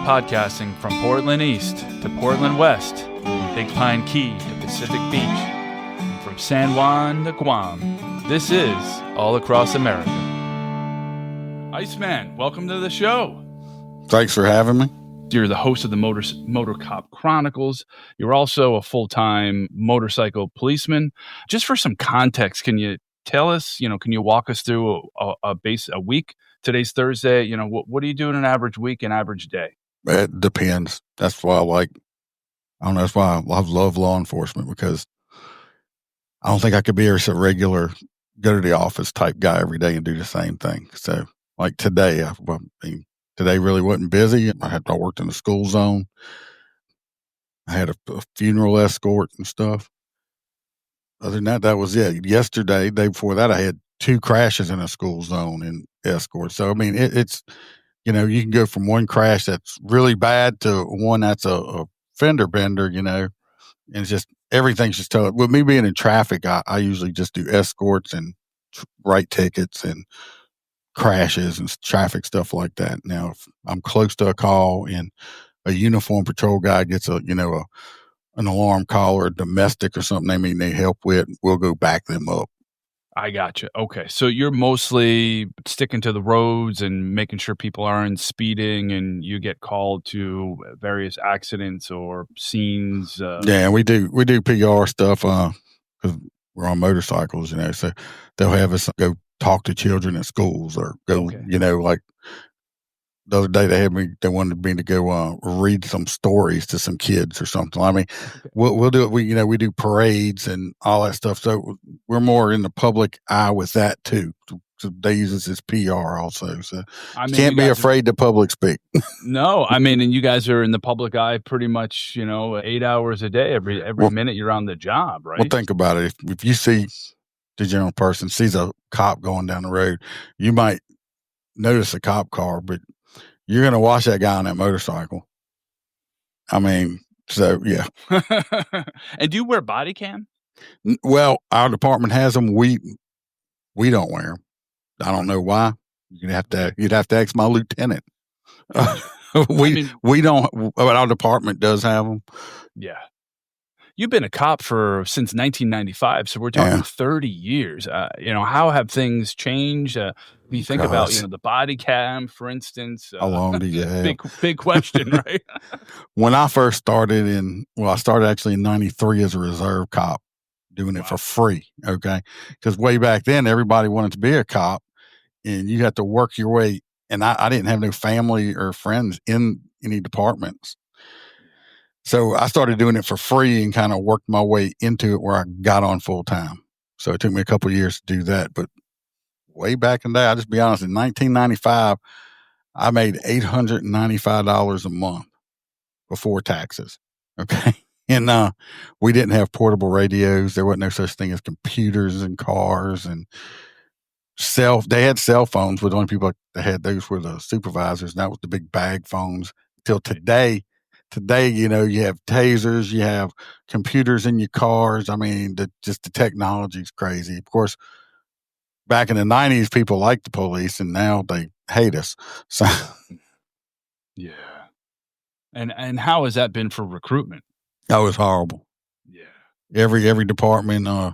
Podcasting from Portland East to Portland West, from Big Pine Key to Pacific Beach, and from San Juan to Guam. This is All Across America. Iceman, welcome to the show. Thanks for having me. You're the host of the Motorcop Chronicles. You're also a full-time motorcycle policeman. Just for some context, can you tell us, can you walk us through a week? Today's Thursday. What do you do in an average week, an average day? It depends. That's why that's why I love law enforcement, because I don't think I could be a regular, go to the office type guy every day and do the same thing. So like today, today really wasn't busy. I worked in the school zone. I had a funeral escort and stuff. Other than that was it. Yesterday, day before that, I had 2 crashes in a school zone and escort. So, it's, you can go from one crash that's really bad to one that's a fender bender, and it's just, everything's just tough. With me being in traffic, I usually just do escorts and write tickets and crashes and traffic stuff like that. Now, if I'm close to a call and a uniformed patrol guy gets an alarm call or a domestic or something they need help with, we'll go back them up. I gotcha. Okay. So you're mostly sticking to the roads and making sure people aren't speeding, and you get called to various accidents or scenes. Yeah, we do PR stuff because we're on motorcycles, so they'll have us go talk to children in schools or go, like the other day they wanted me to go read some stories to some kids or something. We'll do it. We do parades and all that stuff. So we're more in the public eye with that too. So they use us as PR also. So can't be afraid to public speak. No, and you guys are in the public eye pretty much, 8 hours a day. Every minute you're on the job, right? Well, think about it. If you see the general person sees a cop going down the road, you might notice a cop car, but you're going to watch that guy on that motorcycle. So yeah. And do you wear body cam? Well, our department has them. We don't wear them. I don't know why. You'd have to ask my lieutenant. We don't, but our department does have them. Yeah. You've been a cop since 1995, so we're talking 30 years. How have things changed? Do you think about the body cam, for instance? How long do you have? Big question, right? When I first started I started actually in '93 as a reserve cop, doing it for free. Okay, because way back then everybody wanted to be a cop, and you had to work your way. And I didn't have no family or friends in any departments. So I started doing it for free and kind of worked my way into it where I got on full time. So it took me a couple of years to do that. But way back in the day, I'll just be honest, in 1995, I made $895 a month before taxes. Okay. And we didn't have portable radios. There wasn't no such thing as computers in cars, and they had cell phones, but the only people that had those were the supervisors. And that was the big bag phones till today. Today, you have tasers, you have computers in your cars. The technology is crazy. Of course, back in the 90s, people liked the police, and now they hate us. So, yeah. And how has that been for recruitment? That was horrible. Yeah. Every department, I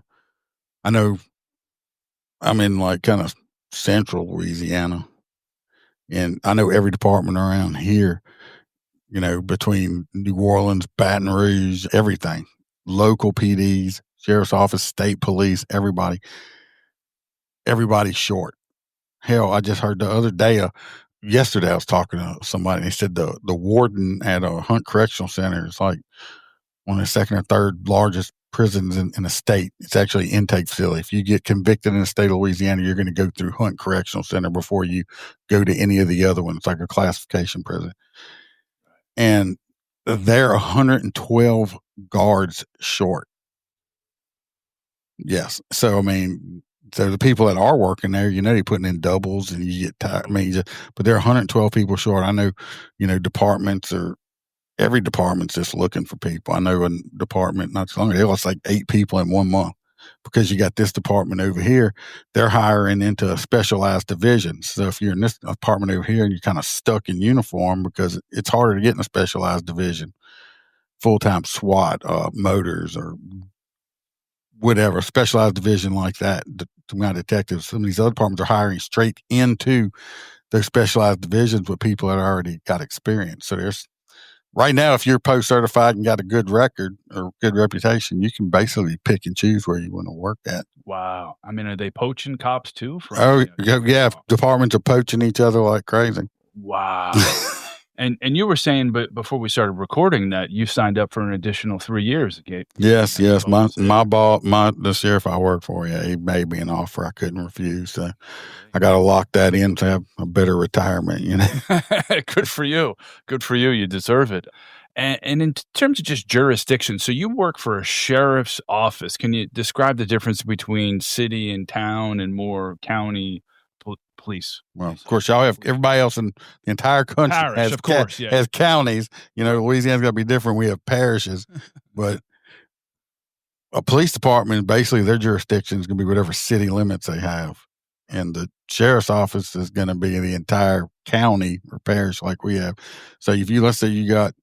know I'm in kind of central Louisiana, and I know every department around here, between New Orleans, Baton Rouge, everything, local PDs, sheriff's office, state police, everybody's short. Hell, I just heard the other day, yesterday I was talking to somebody, and he said the warden at a Hunt Correctional Center is like one of the second or third largest prisons in the state. It's actually an intake facility. If you get convicted in the state of Louisiana, you're going to go through Hunt Correctional Center before you go to any of the other ones. It's like a classification prison. And they're 112 guards short. Yes. So, so the people that are working there, they're putting in doubles and you get tired. But they're 112 people short. I know, every department's just looking for people. I know a department not too long ago, it's like 8 people in 1 month because you got this department over here, they're hiring into a specialized division. So if you're in this department over here, you're kind of stuck in uniform because it's harder to get in a specialized division, full-time SWAT, motors, or whatever, specialized division like that. My detectives, some of these other departments are hiring straight into those specialized divisions with people that already got experience. So there's right now, if you're post certified and got a good record or good reputation, you can basically pick and choose where you want to work at. Wow. I mean, are they poaching cops too? Yeah. Departments are poaching each other like crazy. Wow. And you were saying, but before we started recording, that you signed up for an additional 3 years. Yes. My boss, the sheriff I work for, he made me an offer I couldn't refuse. So I got to lock that in to have a better retirement. Good for you. Good for you. You deserve it. And in terms of just jurisdiction, so you work for a sheriff's office. Can you describe the difference between city and town and more county police? Well, of course, y'all have everybody else in the entire country Parish, has counties. Louisiana's got to be different. We have parishes, but a police department, basically their jurisdiction is going to be whatever city limits they have. And the sheriff's office is going to be the entire county or parish like we have. So let's say you got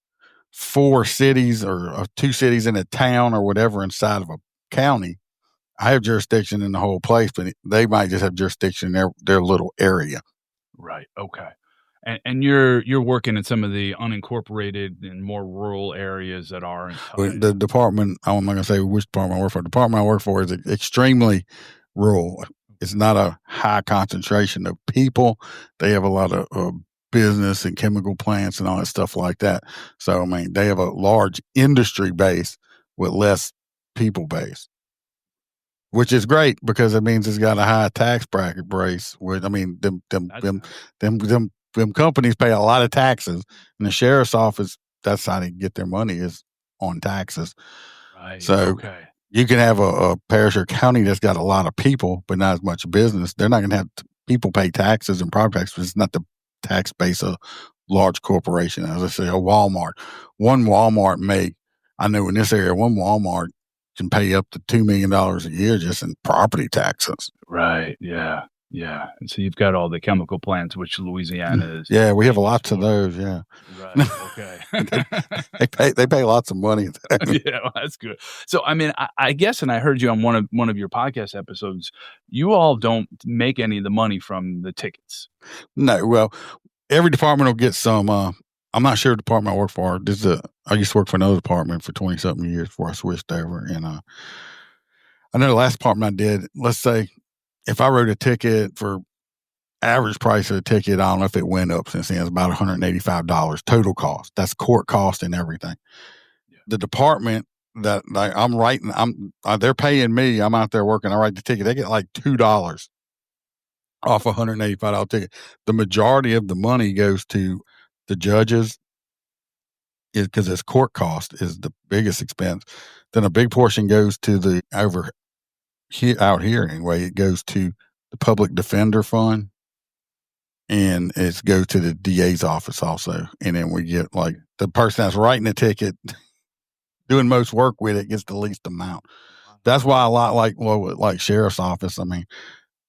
4 cities or 2 cities in a town or whatever inside of a county, I have jurisdiction in the whole place, but they might just have jurisdiction in their little area. Right. Okay. And you're working in some of the unincorporated and more rural areas that are in the department. I'm not going to say which department I work for. The department I work for is extremely rural. It's not a high concentration of people. They have a lot of business and chemical plants and all that stuff like that. So, I mean, they have a large industry base with less people base, which is great because it means it's got a high tax bracket brace. Them companies pay a lot of taxes, and the sheriff's office, that's how they get their money, is on taxes. Right. So you can have a parish or county that's got a lot of people, but not as much business. They're not going to have people pay taxes and property taxes. It's not the tax base of large corporation. As I say, a Walmart. One Walmart I know in this area, one Walmart can pay up to $2 million a year just in property taxes. Right. Yeah. Yeah. And so you've got all the chemical plants, which Louisiana is. Yeah, we have lots of those. Yeah. Right. Okay. they pay lots of money. Yeah, well, that's good. So, I mean, I guess, and I heard you on one of your podcast episodes, you all don't make any of the money from the tickets. No. Well, every department will get some. I'm not sure the department I work for. I used to work for another department for 20-something years before I switched over. And I know the last department I did, let's say, if I wrote a ticket for average price of the ticket, I don't know if it went up since then. It's about $185 total cost. That's court cost and everything. Yeah. The department that I'm writing, they're paying me. I'm out there working. I write the ticket. They get like $2 off a $185 ticket. The majority of the money goes to the judges, because its court cost is the biggest expense. Then a big portion goes to out here anyway. It goes to the public defender fund, and it goes to the DA's office also. And then we get like the person that's writing the ticket, doing most work with it, gets the least amount. That's why a lot like sheriff's office. I mean,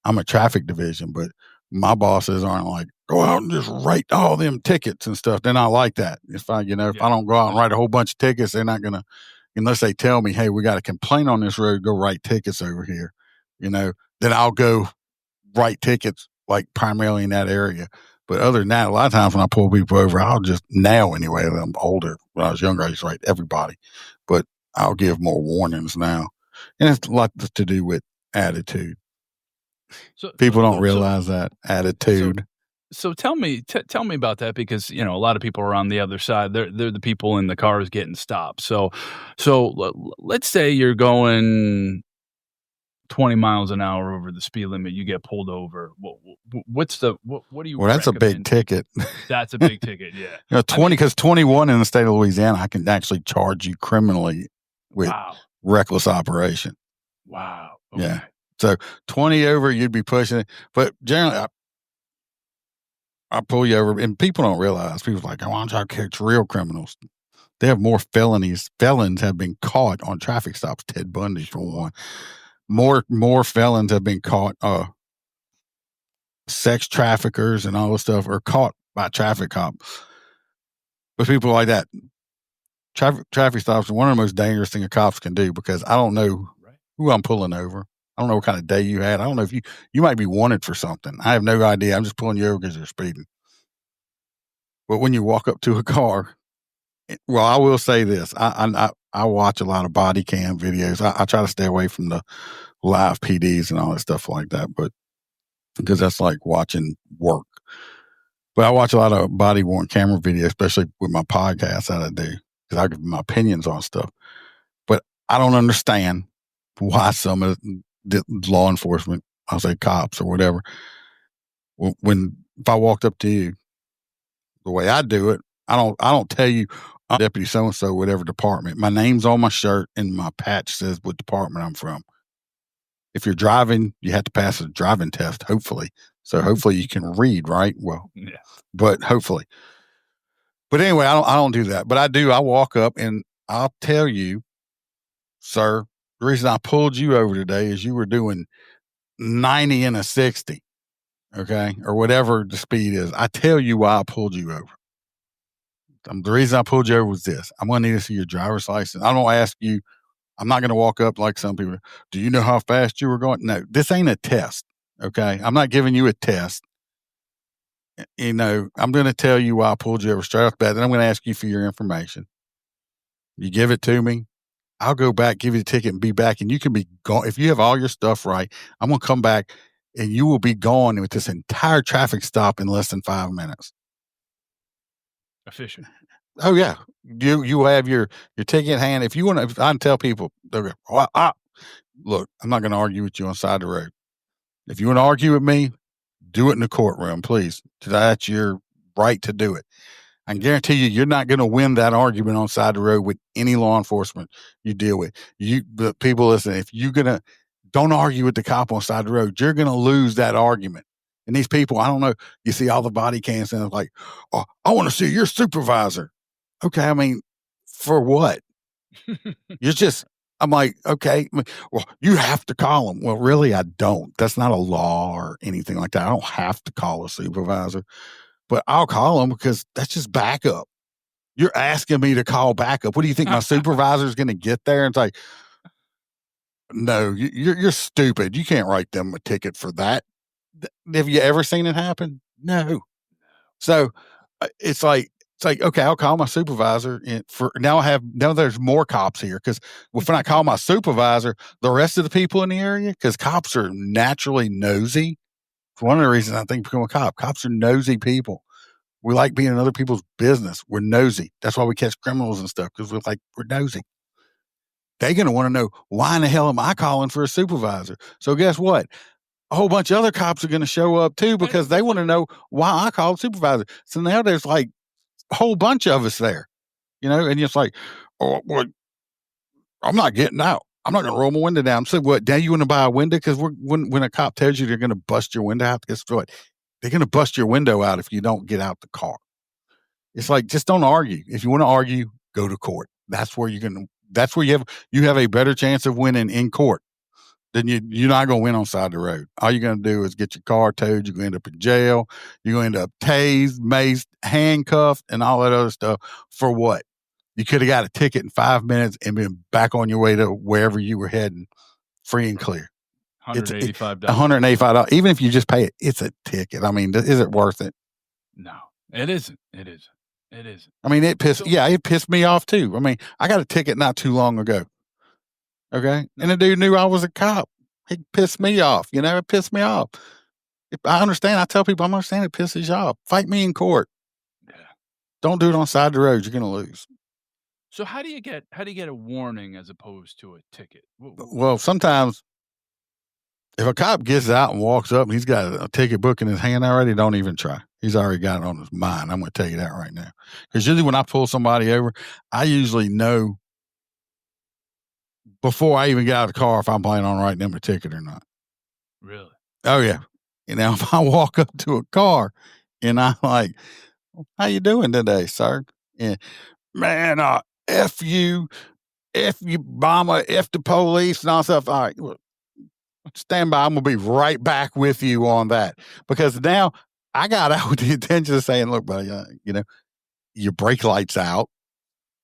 I'm a traffic division, but my bosses aren't like, go out and just write all them tickets and stuff. They're not like that. If I don't go out and write a whole bunch of tickets, they're not going to, unless they tell me, hey, we got a complaint on this road, go write tickets over here, then I'll go write tickets like primarily in that area. But other than that, a lot of times when I pull people over, I'll just, now anyway, I'm older. When I was younger, I used to write everybody, but I'll give more warnings now. And it's a lot to do with attitude. So people don't realize that attitude. So tell me about that, because a lot of people are on the other side. They're the people in the cars getting stopped. So let's say you're going 20 miles an hour over the speed limit. You get pulled over. What do you? Well, that's recommend? A big ticket. That's a big ticket. Yeah. 21 in the state of Louisiana, I can actually charge you criminally with reckless operation. Wow. Okay. Yeah. So 20 over, you'd be pushing it. But generally, I pull you over, and people don't realize. People are like, I want to catch real criminals. They have more felonies. Felons have been caught on traffic stops. Ted Bundy, for one. more felons have been caught. Sex traffickers and all this stuff are caught by traffic cops. But people like that, traffic stops are one of the most dangerous things a cops can do, because I don't know who I'm pulling over. I don't know what kind of day you had. I don't know if you might be wanted for something. I have no idea. I'm just pulling you over because you're speeding. But when you walk up to a car, well, I will say this. I watch a lot of body cam videos. I try to stay away from the live PDs and all that stuff like that, but because that's like watching work. But I watch a lot of body worn camera videos, especially with my podcast that I do, because I give my opinions on stuff. But I don't understand why some of the law enforcement, I'll say cops or whatever, if I walked up to you, the way I do it, I don't tell you I'm deputy so and so, whatever department. My name's on my shirt and my patch says what department I'm from. If you're driving, you have to pass a driving test, hopefully. So hopefully you can read, right? Well, yeah. But hopefully. But anyway, I don't do that. But I do. I walk up and I'll tell you, sir, the reason I pulled you over today is you were doing 90 and a 60, okay, or whatever the speed is. I tell you why I pulled you over. The reason I pulled you over was this. I'm going to need to see your driver's license. I don't ask you. I'm not going to walk up like some people. Do you know how fast you were going? No, this ain't a test, okay? I'm not giving you a test. You know, I'm going to tell you why I pulled you over straight off the bat. Then I'm going to ask you for your information. You give it to me. I'll go back, give you the ticket, and be back. And you can be gone. If you have all your stuff right, I'm going to come back, and you will be gone with this entire traffic stop in less than 5 minutes. Efficient. Oh, yeah. You have your ticket in hand. If you want to, I can tell people, they'll go, look, I'm not going to argue with you on the side of the road. If you want to argue with me, do it in the courtroom, please. That's your right to do it. I can guarantee you're not going to win that argument on the side of the road with any law enforcement you deal with. But people, listen, if you're going to, don't argue with the cop on the side of the road, you're going to lose that argument. And these people, I don't know, you see all the body cams and it's like, oh, I want to see your supervisor. Okay, I mean, for what? You're just, I'm like, okay, well, you have to call them. Well, really, I don't. That's not a law or anything like that. I don't have to call a supervisor, but I'll call them because that's just backup. You're asking me to call backup. What do you think my supervisor is going to get there and say, no, you're stupid. You can't write them a ticket for that. Have you ever seen it happen? No. So it's like, okay, I'll call my supervisor. And now there's more cops here because when I call my supervisor, the rest of the people in the area, because cops are naturally nosy. It's one of the reasons I think become a cop. Cops are nosy people. We like being in other people's business. We're nosy. That's why we catch criminals and stuff, because we're nosy. They're going to want to know, why in the hell am I calling for a supervisor? So guess what? A whole bunch of other cops are going to show up too, because they want to know why I called supervisor. So now there's like a whole bunch of us there, and it's like, oh, well, I'm not getting out. I'm not going to roll my window down. So what, now you want to buy a window? Because when a cop tells you they're going to bust your window out, guess what? They're going to bust your window out if you don't get out the car. It's like, just don't argue. If you want to argue, go to court. That's where you have a better chance of winning in court. Then you're not going to win on the side of the road. All you're going to do is get your car towed. You're going to end up in jail. You're going to end up tased, maced, handcuffed, and all that other stuff. For what? You could have got a ticket in 5 minutes and been back on your way to wherever you were heading, free and clear. $185. $185. Even if you just pay it, it's a ticket. I mean, is it worth it? No, it isn't. It isn't. It isn't. I mean, it pissed me off too. I mean, I got a ticket not too long ago. Okay. And the dude knew I was a cop. He pissed me off. It pissed me off. I understand. I tell people, I understand it pisses you off. Fight me in court. Yeah. Don't do it on the side of the road. You're going to lose. So how do you get a warning as opposed to a ticket? Well, sometimes if a cop gets out and walks up and he's got a ticket book in his hand already, don't even try. He's already got it on his mind. I'm going to tell you that right now. Because usually when I pull somebody over, I usually know before I even get out of the car if I'm planning on writing them a ticket or not. Really? Oh, yeah. If I walk up to a car and I'm like, how you doing today, sir? And man, F you, F you, Obama, F the police and all stuff. All right. Well, Stand by. I'm going to be right back with you on that. Because now I got out with the intention of saying, look, buddy, your brake light's out.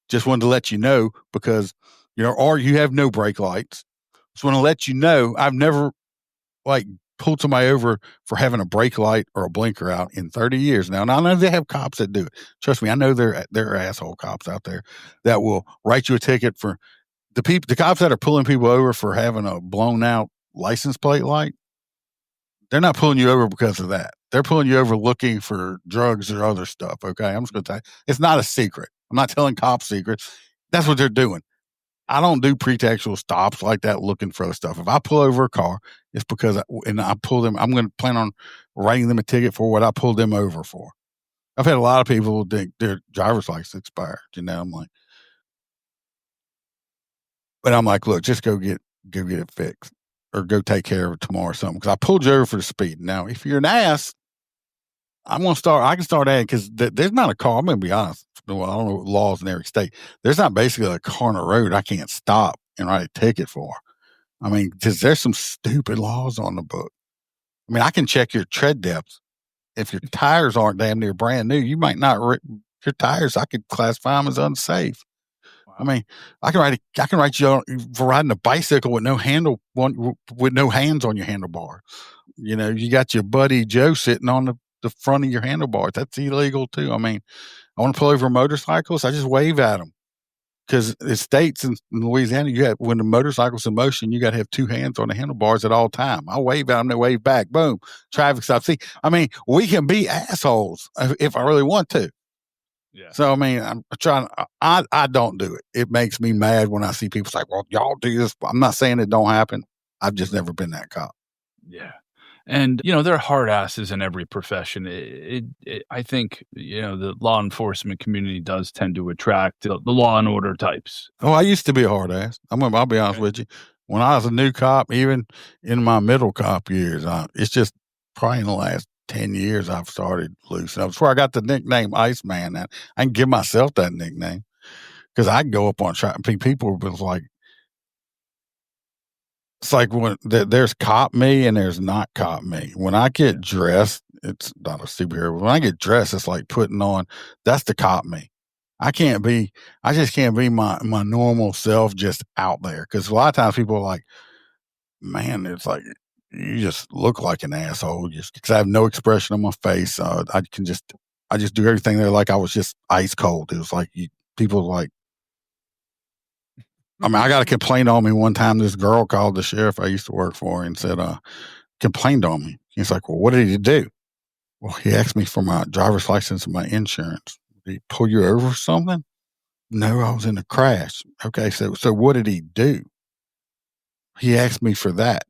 Just wanted to let you know because, or you have no brake lights. Just want to let you know I've never pulled somebody over for having a brake light or a blinker out in 30 years now. Now I know they have cops that do it. Trust me, I know there are asshole cops out there that will write you a ticket for the cops that are pulling people over for having a blown out license plate light. They're not pulling you over because of that. They're pulling you over looking for drugs or other stuff. Okay. I'm just going to tell you, it's not a secret. I'm not telling cops secrets. That's what they're doing. I don't do pretextual stops like that looking for the stuff. If I pull over a car, it's because I pull them. I'm going to plan on writing them a ticket for what I pulled them over for. I've had a lot of people think their driver's license expired. I'm like, but I'm like, look, just go get it fixed or go take care of it tomorrow or something. Because I pulled you over for the speed. Now, if you're an ass, I can start adding because there's not a car. I'm going to be honest. Well, I don't know what laws in every state. There's not basically a car on the road I can't stop and write a ticket for. I mean, because there's some stupid laws on the book. I mean, I can check your tread depth. If your tires aren't damn near brand new, you might not. Your tires, I could classify them as unsafe. Wow. I mean, I can write you for riding a bicycle with no with no hands on your handlebar. You got your buddy Joe sitting on the front of your handlebars. That's illegal too. I mean, I want to pull over motorcycles. I just wave at them because it states in Louisiana, when the motorcycle's in motion, you got to have two hands on the handlebars at all time. I wave at them, they wave back. Boom, traffic stop. See, I mean, we can be assholes if I really want to. Yeah. So I mean, I'm trying. I don't do it. It makes me mad when I see people say, "Well, y'all do this." I'm not saying it don't happen. I've just never been that cop. Yeah. And, there are hard asses in every profession. I think, the law enforcement community does tend to attract the law and order types. Oh, I used to be a hard ass. I'll be honest with you. When I was a new cop, even in my middle cop years, it's just probably in the last 10 years I've started loosening up. That's where I got the nickname Iceman. I can give myself that nickname because I can go up on track. People was like, it's like when there's cop me and there's not cop me. When I get dressed, it's not a superhero. When I get dressed, it's like putting on, that's the cop me. I just can't be my normal self just out there. Cause a lot of times people are like, man, it's like, you just look like an asshole just because I have no expression on my face. I just do everything there like I was just ice cold. It was like people like, I mean, I got a complaint on me one time. This girl called the sheriff I used to work for and said, complained on me. He's like, well, what did he do? Well, he asked me for my driver's license and my insurance. Did he pull you over or something? No, I was in a crash. Okay, so what did he do? He asked me for that.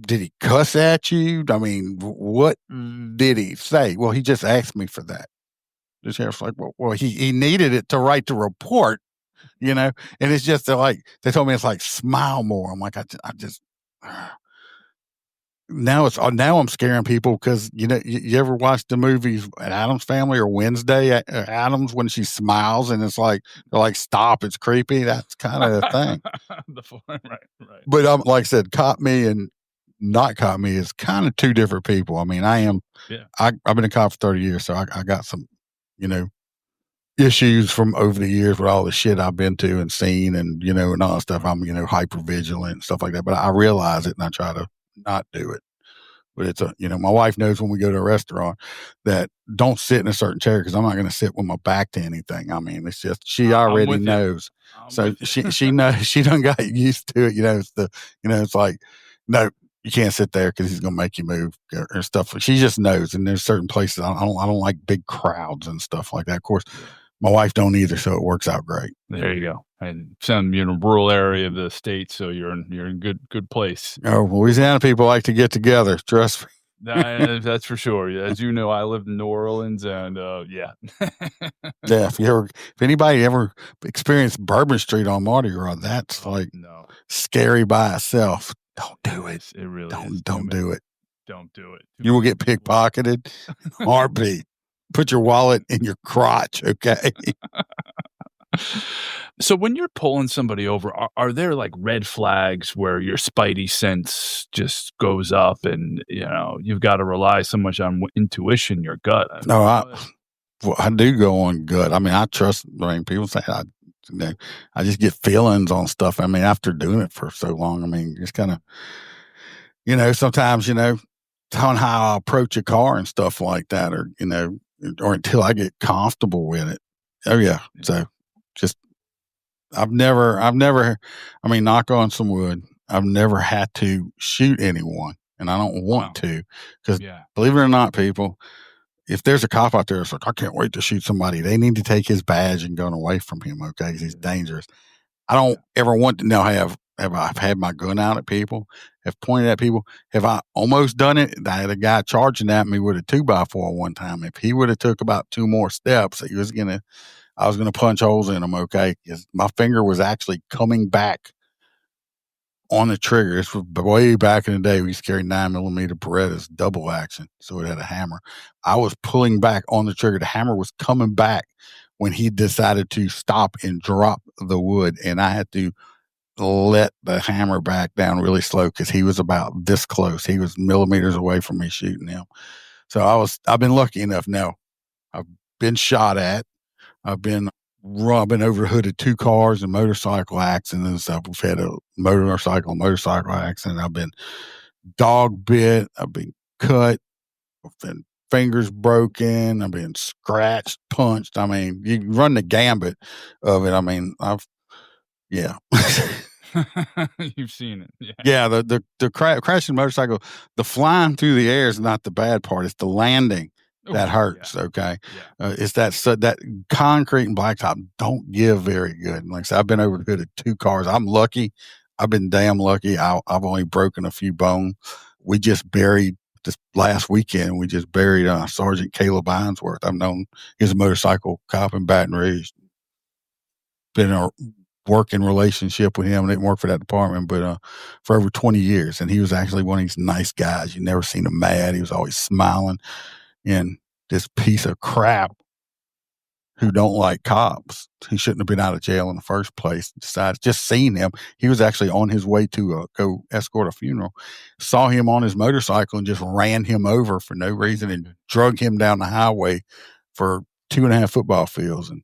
Did he cuss at you? I mean, what did he say? Well, he just asked me for that. The sheriff's like, well, he needed it to write the report. And it's just like, they told me it's like, smile more. I'm like, I just, now I'm scaring people because, you ever watch the movies Addams Family or Wednesday Addams when she smiles and it's like, they're like, stop, it's creepy. That's kind of the thing. Right. But like I said, cop me and not cop me is kind of two different people. I mean, I've been a cop for 30 years, so I got some, issues from over the years with all the shit I've been to and seen and, and all that stuff. I'm, hyper vigilant and stuff like that, but I realize it and I try to not do it. But it's my wife knows when we go to a restaurant that don't sit in a certain chair because I'm not going to sit with my back to anything. I mean, it's just, she already knows. So she knows, she done got used to it. It's like, no, you can't sit there because he's going to make you move or stuff. She just knows. And there's certain places I don't like big crowds and stuff like that. Of course, my wife don't either, so it works out great. There you go. And some rural area of the state, so you're in good place. Oh, Louisiana people like to get together. Trust me. That's for sure. As you know, I lived in New Orleans, and yeah. Yeah. If anybody ever experienced Bourbon Street on Mardi Gras, that's scary by itself. Don't do it. It really don't do it. Don't do it. You will get pickpocketed. Heartbeat. Put your wallet in your crotch, okay? So when you're pulling somebody over, are there like red flags where your spidey sense just goes up and, you've got to rely so much on intuition, your gut? No, I do go on gut. I mean, I trust. I mean, people say I just get feelings on stuff. I mean, after doing it for so long, I mean, just kind of, sometimes, on how I approach a car and stuff like that, or or until I get comfortable with it. Oh yeah. So just I've never. I mean, knock on some wood. I've never had to shoot anyone, and I don't want to, because believe it or not, people, if there's a cop out there that's like, I can't wait to shoot somebody, they need to take his badge and go away from him, okay? 'Cause he's dangerous. I don't ever want to know, have I had my gun out at people, have pointed at people, have I almost done it? I had a guy charging at me with a 2x4 one time. If he would have took about 2 more steps, I was gonna punch holes in him, okay? 'Cause my finger was actually coming back on the trigger. This was way back in the day. We used to carry 9mm Berettas, double action, so it had a hammer. I was pulling back on the trigger. The hammer was coming back when he decided to stop and drop the wood, and I had to let the hammer back down really slow because he was about this close. He was millimeters away from me shooting him. So I've been lucky enough now. I've been shot at. I've been overhooded 2 cars and motorcycle accidents. I've had a motorcycle accident. I've been dog bit. I've been cut. I've been fingers broken. I've been scratched, punched. I mean, you run the gambit of it. I mean, yeah. You've seen it. Yeah. Yeah. The crashing motorcycle, the flying through the air is not the bad part. It's the landing that hurts. Yeah. Okay. Yeah. It's that concrete and blacktop don't give very good. And like I said, I've been overhooded 2 cars. I'm lucky. I've been damn lucky. I've only broken a few bones. We just buried this last weekend. We just buried Sergeant Caleb Ainsworth. I've known he's a motorcycle cop in Baton Rouge. Been in a working relationship with him. I didn't work for that department, but for over 20 years. And he was actually one of these nice guys. You never seen him mad. He was always smiling. And this piece of crap who don't like cops, he shouldn't have been out of jail in the first place, decided, just seeing him, he was actually on his way to go escort a funeral, saw him on his motorcycle and just ran him over for no reason and drug him down the highway for 2.5 football fields. And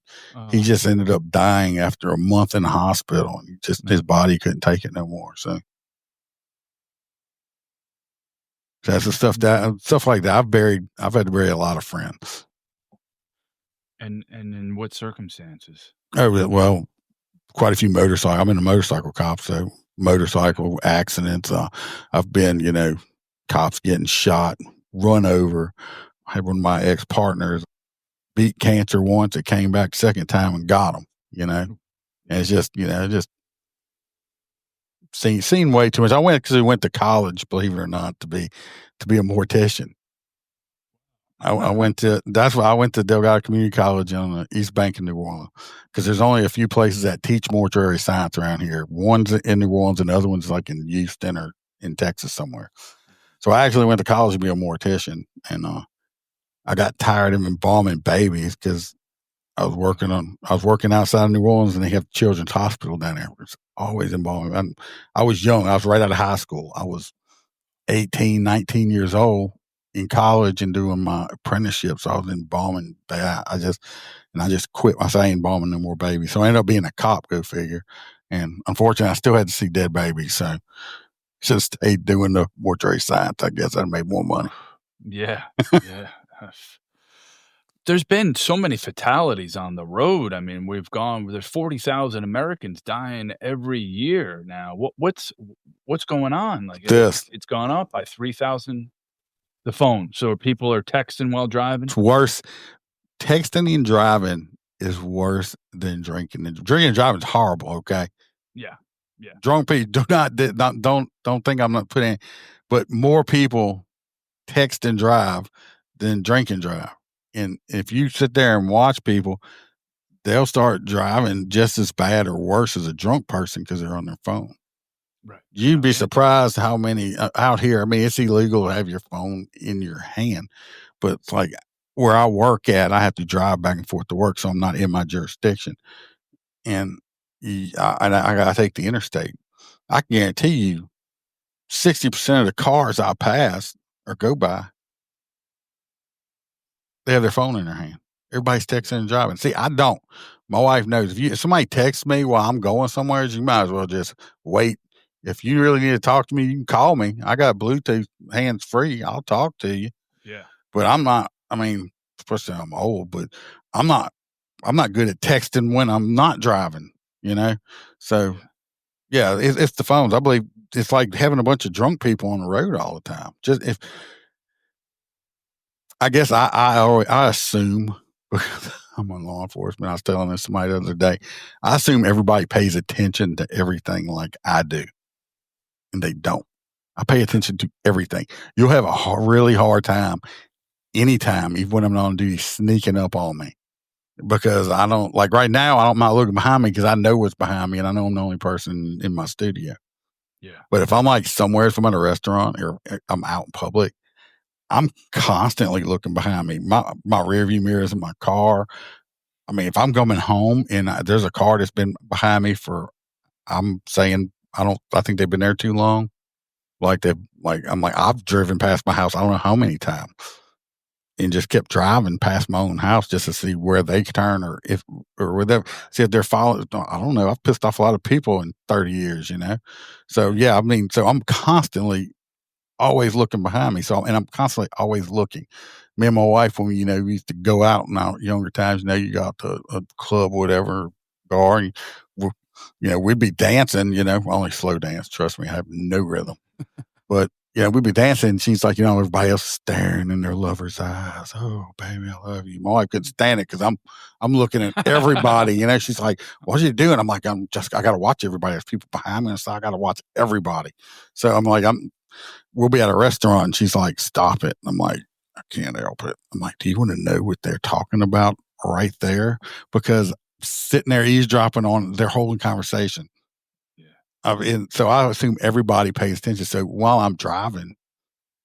he just ended up dying after a month in the hospital. And his body couldn't take it no more. So that's the stuff like that. I've had to bury a lot of friends. And in what circumstances? Oh, well, quite a few motorcycle. I'm in a motorcycle cop, so motorcycle accidents. I've been, cops getting shot, run over. I had one of my ex-partners beat cancer once. It came back second time and got him, And it's just, seen way too much. I went to college, believe it or not, to be a mortician. I went to Delgado Community College on the East Bank in New Orleans because there's only a few places that teach mortuary science around here. One's in New Orleans and the other one's like in Houston or in Texas somewhere. So I actually went to college to be a mortician, and I got tired of embalming babies because I was working outside of New Orleans, and they have Children's Hospital down there. It's always embalming. I was young. I was right out of high school. I was 18, 19 years old in college and doing my apprenticeship. So I was embalming. I just quit. I ain't embalming no more babies. So I ended up being a cop, go figure. And unfortunately, I still had to see dead babies. So I should have stayed doing the mortuary science. I guess I'd made more money. Yeah. Yeah. There's been so many fatalities on the road. I mean, there's 40,000 Americans dying every year now. What's going on? Like it's gone up by 3,000. The phone. So people are texting while driving. It's worse. Texting and driving is worse than drinking. Drinking and driving is horrible. Okay. Yeah. Yeah. Drunk people don't think I'm not putting, but more people text and drive than drink and drive. And if you sit there and watch people, they'll start driving just as bad or worse as a drunk person because they're on their phone. Right. You'd be surprised how many out here. I mean, it's illegal to have your phone in your hand, but it's like where I work at, I have to drive back and forth to work, so I'm not in my jurisdiction. And I got to take the interstate. I can guarantee you 60% of the cars I pass or go by, they have their phone in their hand. Everybody's texting and driving. See, I don't. My wife knows if somebody texts me while I'm going somewhere, you might as well just wait. If you really need to talk to me, you can call me. I got Bluetooth hands free. I'll talk to you. Yeah. But I'm not, I mean, especially I'm old, but I'm not good at texting when I'm not driving, So yeah, it's the phones. I believe it's like having a bunch of drunk people on the road all the time. I guess I assume, because I'm on law enforcement. I was telling this to somebody the other day. I assume everybody pays attention to everything like I do, and they don't. I pay attention to everything. You'll have a really hard time anytime, even when I'm not on duty, sneaking up on me, because I don't, like right now, I don't mind looking behind me because I know what's behind me and I know I'm the only person in my studio. Yeah. But if I'm like somewhere, if I'm at a restaurant or I'm out in public, I'm constantly looking behind me. My rear view mirrors in my car. I mean, if I'm coming home and there's a car that's been behind me I'm saying, I think they've been there too long. I've driven past my house, I don't know how many times, and just kept driving past my own house just to see where they turn or see if they're following. I don't know. I've pissed off a lot of people in 30 years, So yeah, I mean, so I'm constantly always looking behind me. And I'm constantly always looking. Me and my wife, when we used to go out in our younger times, you go out to a club, whatever, bar, and we'd be dancing, only slow dance. Trust me, I have no rhythm. But, we'd be dancing. And she's like, everybody else staring in their lover's eyes. Oh, baby, I love you. My wife couldn't stand it because I'm looking at everybody. She's like, what are you doing? I'm like, I got to watch everybody. There's people behind me. So I got to watch everybody. So I'm like, we'll be at a restaurant and she's like, stop it. I'm like, I can't help it. I'm like, do you want to know what they're talking about right there? Because sitting there eavesdropping on their whole conversation. Yeah. So I assume everybody pays attention. So while I'm driving,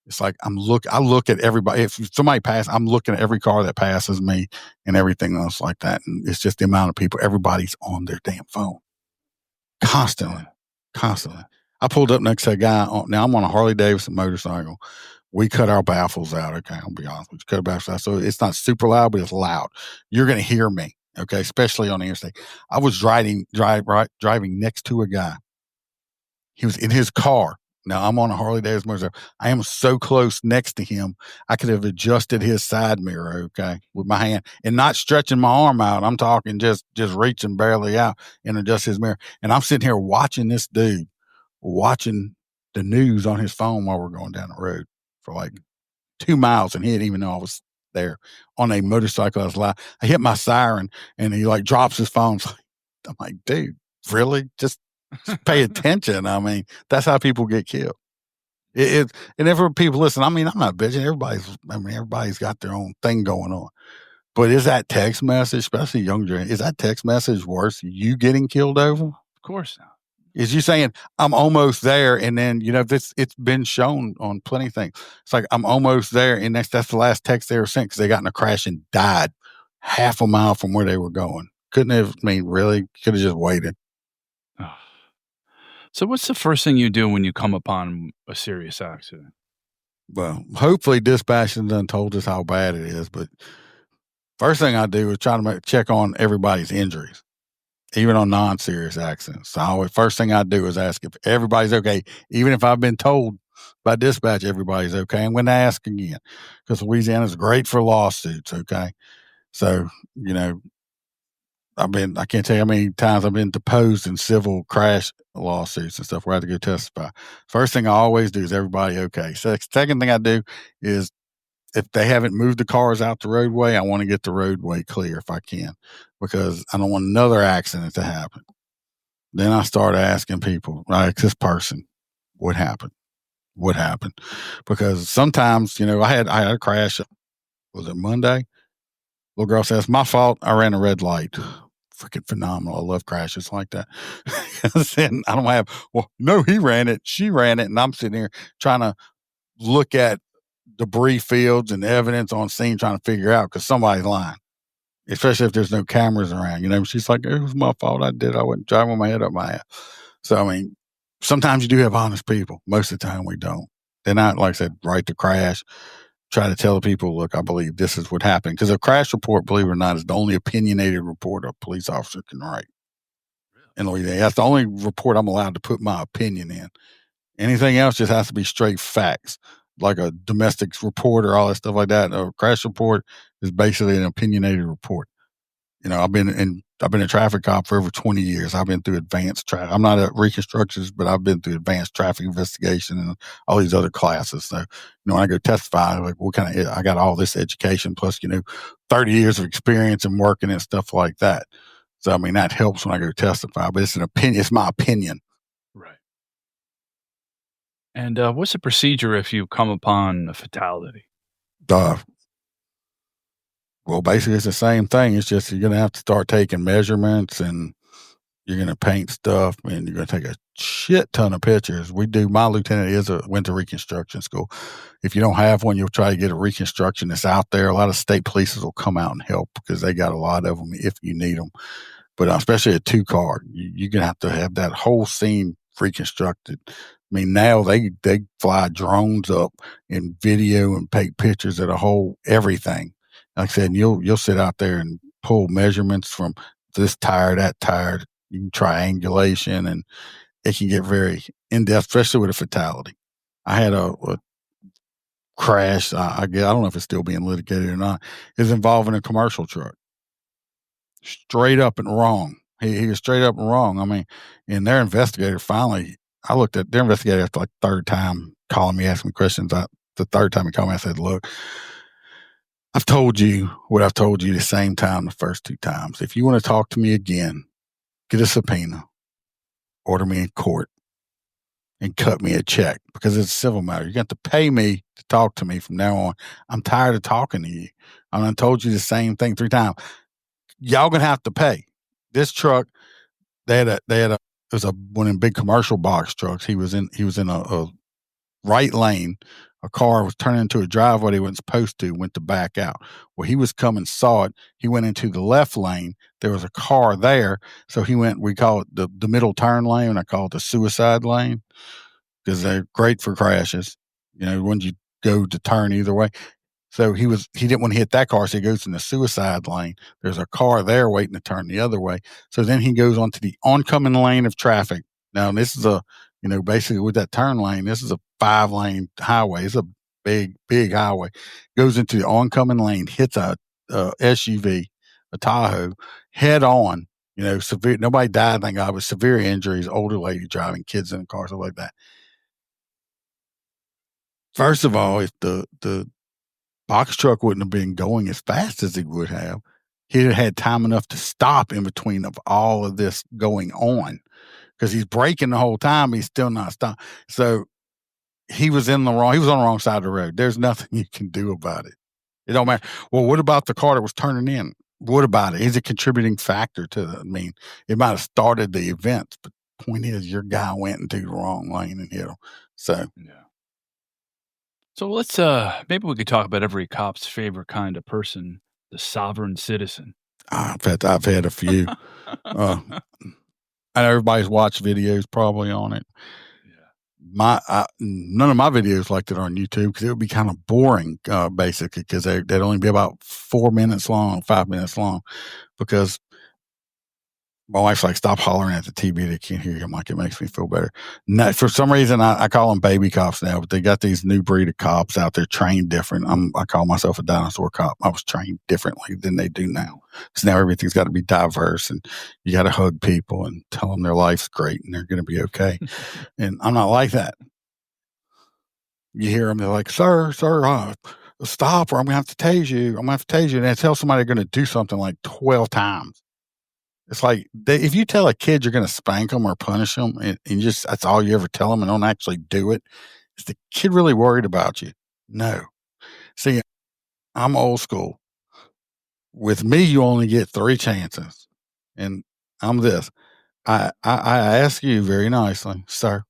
it's like I look at everybody. If somebody passes, I'm looking at every car that passes me and everything else like that. And it's just the amount of people. Everybody's on their damn phone. Constantly. I pulled up next to a guy. Now I'm on a Harley Davidson motorcycle. We cut our baffles out. Okay, I'll be honest with you. Cut our baffles out. So it's not super loud, but it's loud. You're going to hear me. Okay, especially on the interstate. I was driving next to a guy. He was in his car. Now I'm on a Harley Davidson motorcycle. I am so close next to him. I could have adjusted his side mirror, okay, with my hand and not stretching my arm out. I'm talking just reaching barely out and adjust his mirror. And I'm sitting here watching this dude, watching the news on his phone while we're going down the road for like 2 miles. And he didn't even know I was there on a motorcycle. I hit my siren and he like drops his phone. I'm like, dude, really? Just pay attention. I mean, that's how people get killed. And if people listen, I mean, I'm not bitching. Everybody's got their own thing going on. But is that text message, especially younger, is that text message worth you getting killed over? Of course not. Is you saying I'm almost there, and then it's been shown on plenty of things. It's like I'm almost there, and that's the last text they were sent because they got in a crash and died half a mile from where they were going. Couldn't have. I mean, really, could have just waited. So what's the first thing you do when you come upon a serious accident? Well, hopefully dispatch has done told us how bad it is, but first thing I do is try to check on everybody's injuries, even on non-serious accidents. So first thing I do is ask if everybody's okay, even if I've been told by dispatch everybody's okay. I'm going to ask again because Louisiana is great for lawsuits, okay? So, I can't tell you how many times I've been deposed in civil crash lawsuits and stuff where I have to go testify. First thing I always do is everybody okay. Second thing I do is if they haven't moved the cars out the roadway, I want to get the roadway clear if I can, because I don't want another accident to happen. Then I start asking people, like this person, what happened? What happened? Because sometimes, I had a crash. Was it Monday? Little girl says, my fault. I ran a red light. Freaking phenomenal. I love crashes like that. Then I don't have, no, he ran it. She ran it. And I'm sitting here trying to look at debris fields and evidence on scene, trying to figure out because somebody's lying. especially if there's no cameras around. She's like, it was my fault. I did. I wasn't driving my head up my ass. So, I mean, sometimes you do have honest people. Most of the time we don't. They're not, like I said, right to crash. Try to tell the people, look, I believe this is what happened. Because a crash report, believe it or not, is the only opinionated report a police officer can write. In Louisiana, that's the only report I'm allowed to put my opinion in. Anything else just has to be straight facts, like a domestic report or all that stuff like that. A crash report is basically an opinionated report. I've been a traffic cop for over 20 years. I've been through advanced traffic. I'm not a reconstructionist, but I've been through advanced traffic investigation and all these other classes. So, when I go testify, like I got all this education plus, 30 years of experience and working and stuff like that. So, I mean, that helps when I go testify, but it's an opinion. It's my opinion. Right. And what's the procedure if you come upon a fatality? Well, basically, it's the same thing. It's just you're going to have to start taking measurements and you're going to paint stuff and you're going to take a shit ton of pictures. My lieutenant went to reconstruction school. If you don't have one, you'll try to get a reconstructionist out there. A lot of state polices will come out and help because they got a lot of them if you need them. But especially a 2-car, you're going to have that whole scene reconstructed. I mean, now they fly drones up and video and take pictures of the whole everything. Like I said, and you'll sit out there and pull measurements from this tire, that tire. You can triangulation, and it can get very in-depth, especially with a fatality. I had a crash. I don't know if it's still being litigated or not. It's involving a commercial truck. Straight up and wrong. He was straight up and wrong. I mean, and their investigator finally, I looked at their investigator after like third time calling me, asking me questions. The third time he called me, I said, look, I've told you what I've told you the same time the first 2 times. If you want to talk to me again, get a subpoena, order me in court, and cut me a check because it's a civil matter. You got to pay me to talk to me from now on. I'm tired of talking to you. I told you the same thing 3 times. Y'all gonna have to pay. This truck, it was one of them big commercial box trucks. He was in a right lane. A car was turning into a driveway he wasn't supposed to, went to back out. Well, he was coming, saw it. He went into the left lane. There was a car there. So he went, we call it the middle turn lane, and I call it the suicide lane because they're great for crashes. When you go to turn either way. So he didn't want to hit that car, so he goes in the suicide lane. There's a car there waiting to turn the other way. So then he goes onto the oncoming lane of traffic. Now, this is basically with that turn lane, this is a 5-lane highway. It's a big, big highway. Goes into the oncoming lane, hits a SUV, a Tahoe, head on. Severe. Nobody died, thank God, but severe injuries. Older lady driving, kids in the car, stuff like that. First of all, if the box truck wouldn't have been going as fast as he would have, he'd have had time enough to stop in between of all of this going on because he's braking the whole time. He's still not stopped. So he was on the wrong side of the road. There's nothing you can do about it. It don't matter. Well, what about the car that was turning in? What about it? Is it a contributing factor to it might have started the event, but the point is your guy went into the wrong lane and hit him. So, yeah. So let's maybe we could talk about every cop's favorite kind of person, the sovereign citizen. I've had a few. I know everybody's watched videos probably on it. Yeah. None of my videos like that are on YouTube because it would be kind of boring, basically, because they'd only be about 4 minutes long, 5 minutes long, because my wife's like, stop hollering at the TV. They can't hear you. I'm like, it makes me feel better. No, for some reason, I call them baby cops now, but they got these new breed of cops out there trained different. I call myself a dinosaur cop. I was trained differently than they do now. So now everything's got to be diverse and you got to hug people and tell them their life's great and they're going to be okay. And I'm not like that. You hear them, they're like, sir, stop or I'm going to have to tase you. I'm going to have to tase you. And they tell somebody they're going to do something like 12 times. It's like if you tell a kid you're going to spank them or punish them and just that's all you ever tell them and don't actually do it, is the kid really worried about you? No. See, I'm old school. With me, you only get 3 chances. And I'm this. I ask you very nicely, sir,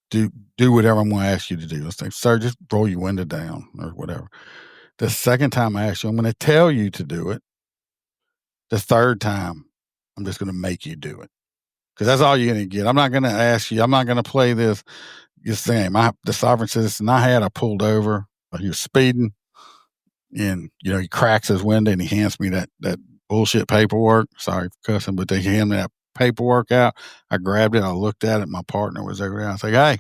do whatever I'm going to ask you to do. Let's say, sir, just roll your window down or whatever. The second time I ask you, I'm going to tell you to do it. The third time, I'm just going to make you do it. Because that's all you're going to get. I'm not going to ask you. I'm not going to play this game. The sovereign citizen I pulled over. He was speeding. And, he cracks his window and he hands me that bullshit paperwork. Sorry for cussing, but they hand me that paperwork out. I grabbed it. I looked at it. My partner was over there. I was like, hey,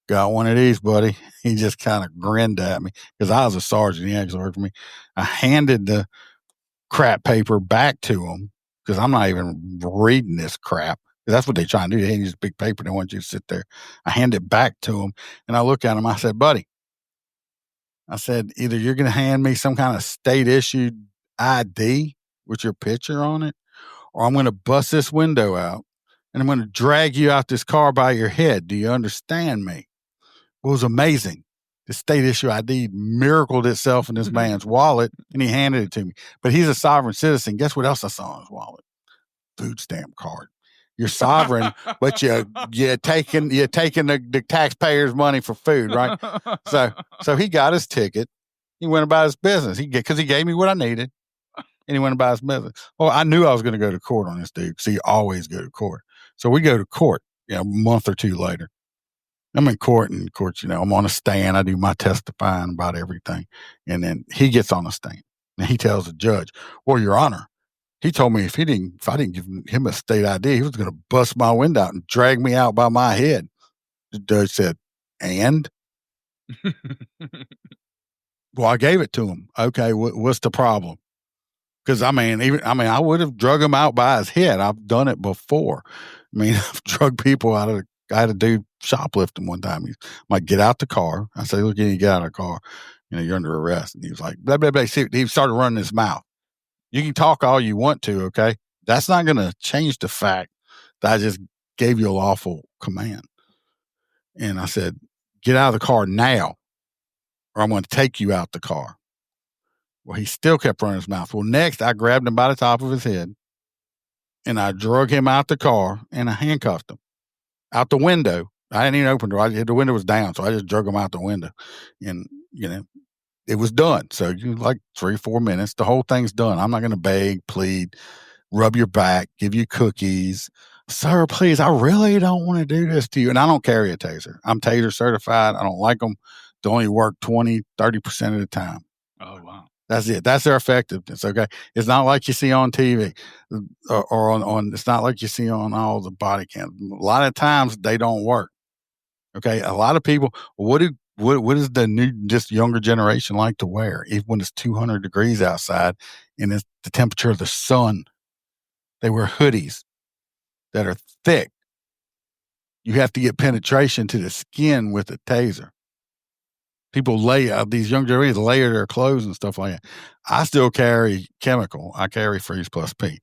got one of these, buddy. He just kind of grinned at me because I was a sergeant. He actually worked for me. I handed the crap paper back to him because I'm not even reading this crap. That's what they try and do. They hand you this big paper. They want you to sit there. I hand it back to him and I look at him. I said, buddy, I said, either you're going to hand me some kind of state issued ID with your picture on it, or I'm going to bust this window out and I'm going to drag you out this car by your head. Do you understand me? Well, it was amazing. The state issue ID miracled itself in this man's wallet and he handed it to me. But he's a sovereign citizen. Guess what else I saw in his wallet? Food stamp card. You're sovereign, but you're taking the taxpayers' money for food, right? So he got his ticket. He went about his business. Because he gave me what I needed, and he went about his business. Well, I knew I was going to go to court on this dude because he always go to court. So we go to court, a month or two later. I'm in court, and I'm on a stand. I do my testifying about everything, and then he gets on the stand and he tells the judge, "Well, Your Honor, he told me if I didn't give him a state ID, he was going to bust my window out and drag me out by my head." The judge said, "And?" Well, I gave it to him. Okay, what's the problem? Because I would have drug him out by his head. I've done it before. I've drug people out of. I had a dude shoplifting one time. He's like, "Get out the car." I said, "Look, you get out of the car. You're under arrest." And he was like, blah, blah, blah. He started running his mouth. You can talk all you want to, okay? That's not going to change the fact that I just gave you a lawful command. And I said, "Get out of the car now, or I'm going to take you out the car." Well, he still kept running his mouth. Well, next, I grabbed him by the top of his head, and I drug him out the car, and I handcuffed him out the window. I didn't even open the door. The window was down, so I just drug him out the window. And, it was done. So like 3-4 minutes, the whole thing's done. I'm not going to beg, plead, rub your back, give you cookies. "Sir, please, I really don't want to do this to you." And I don't carry a taser. I'm taser certified. I don't like them. They only work 20-30% of the time. Oh, wow. That's it. That's their effectiveness. Okay. It's not like you see on TV or on it's not like you see on all the body cams. A lot of times they don't work. Okay. A lot of people, what is the new, just younger generation like to wear? Even when it's 200 degrees outside and it's the temperature of the sun, they wear hoodies that are thick. You have to get penetration to the skin with a taser. People these young generations layer their clothes and stuff like that. I still carry chemical. I carry Freeze Plus P.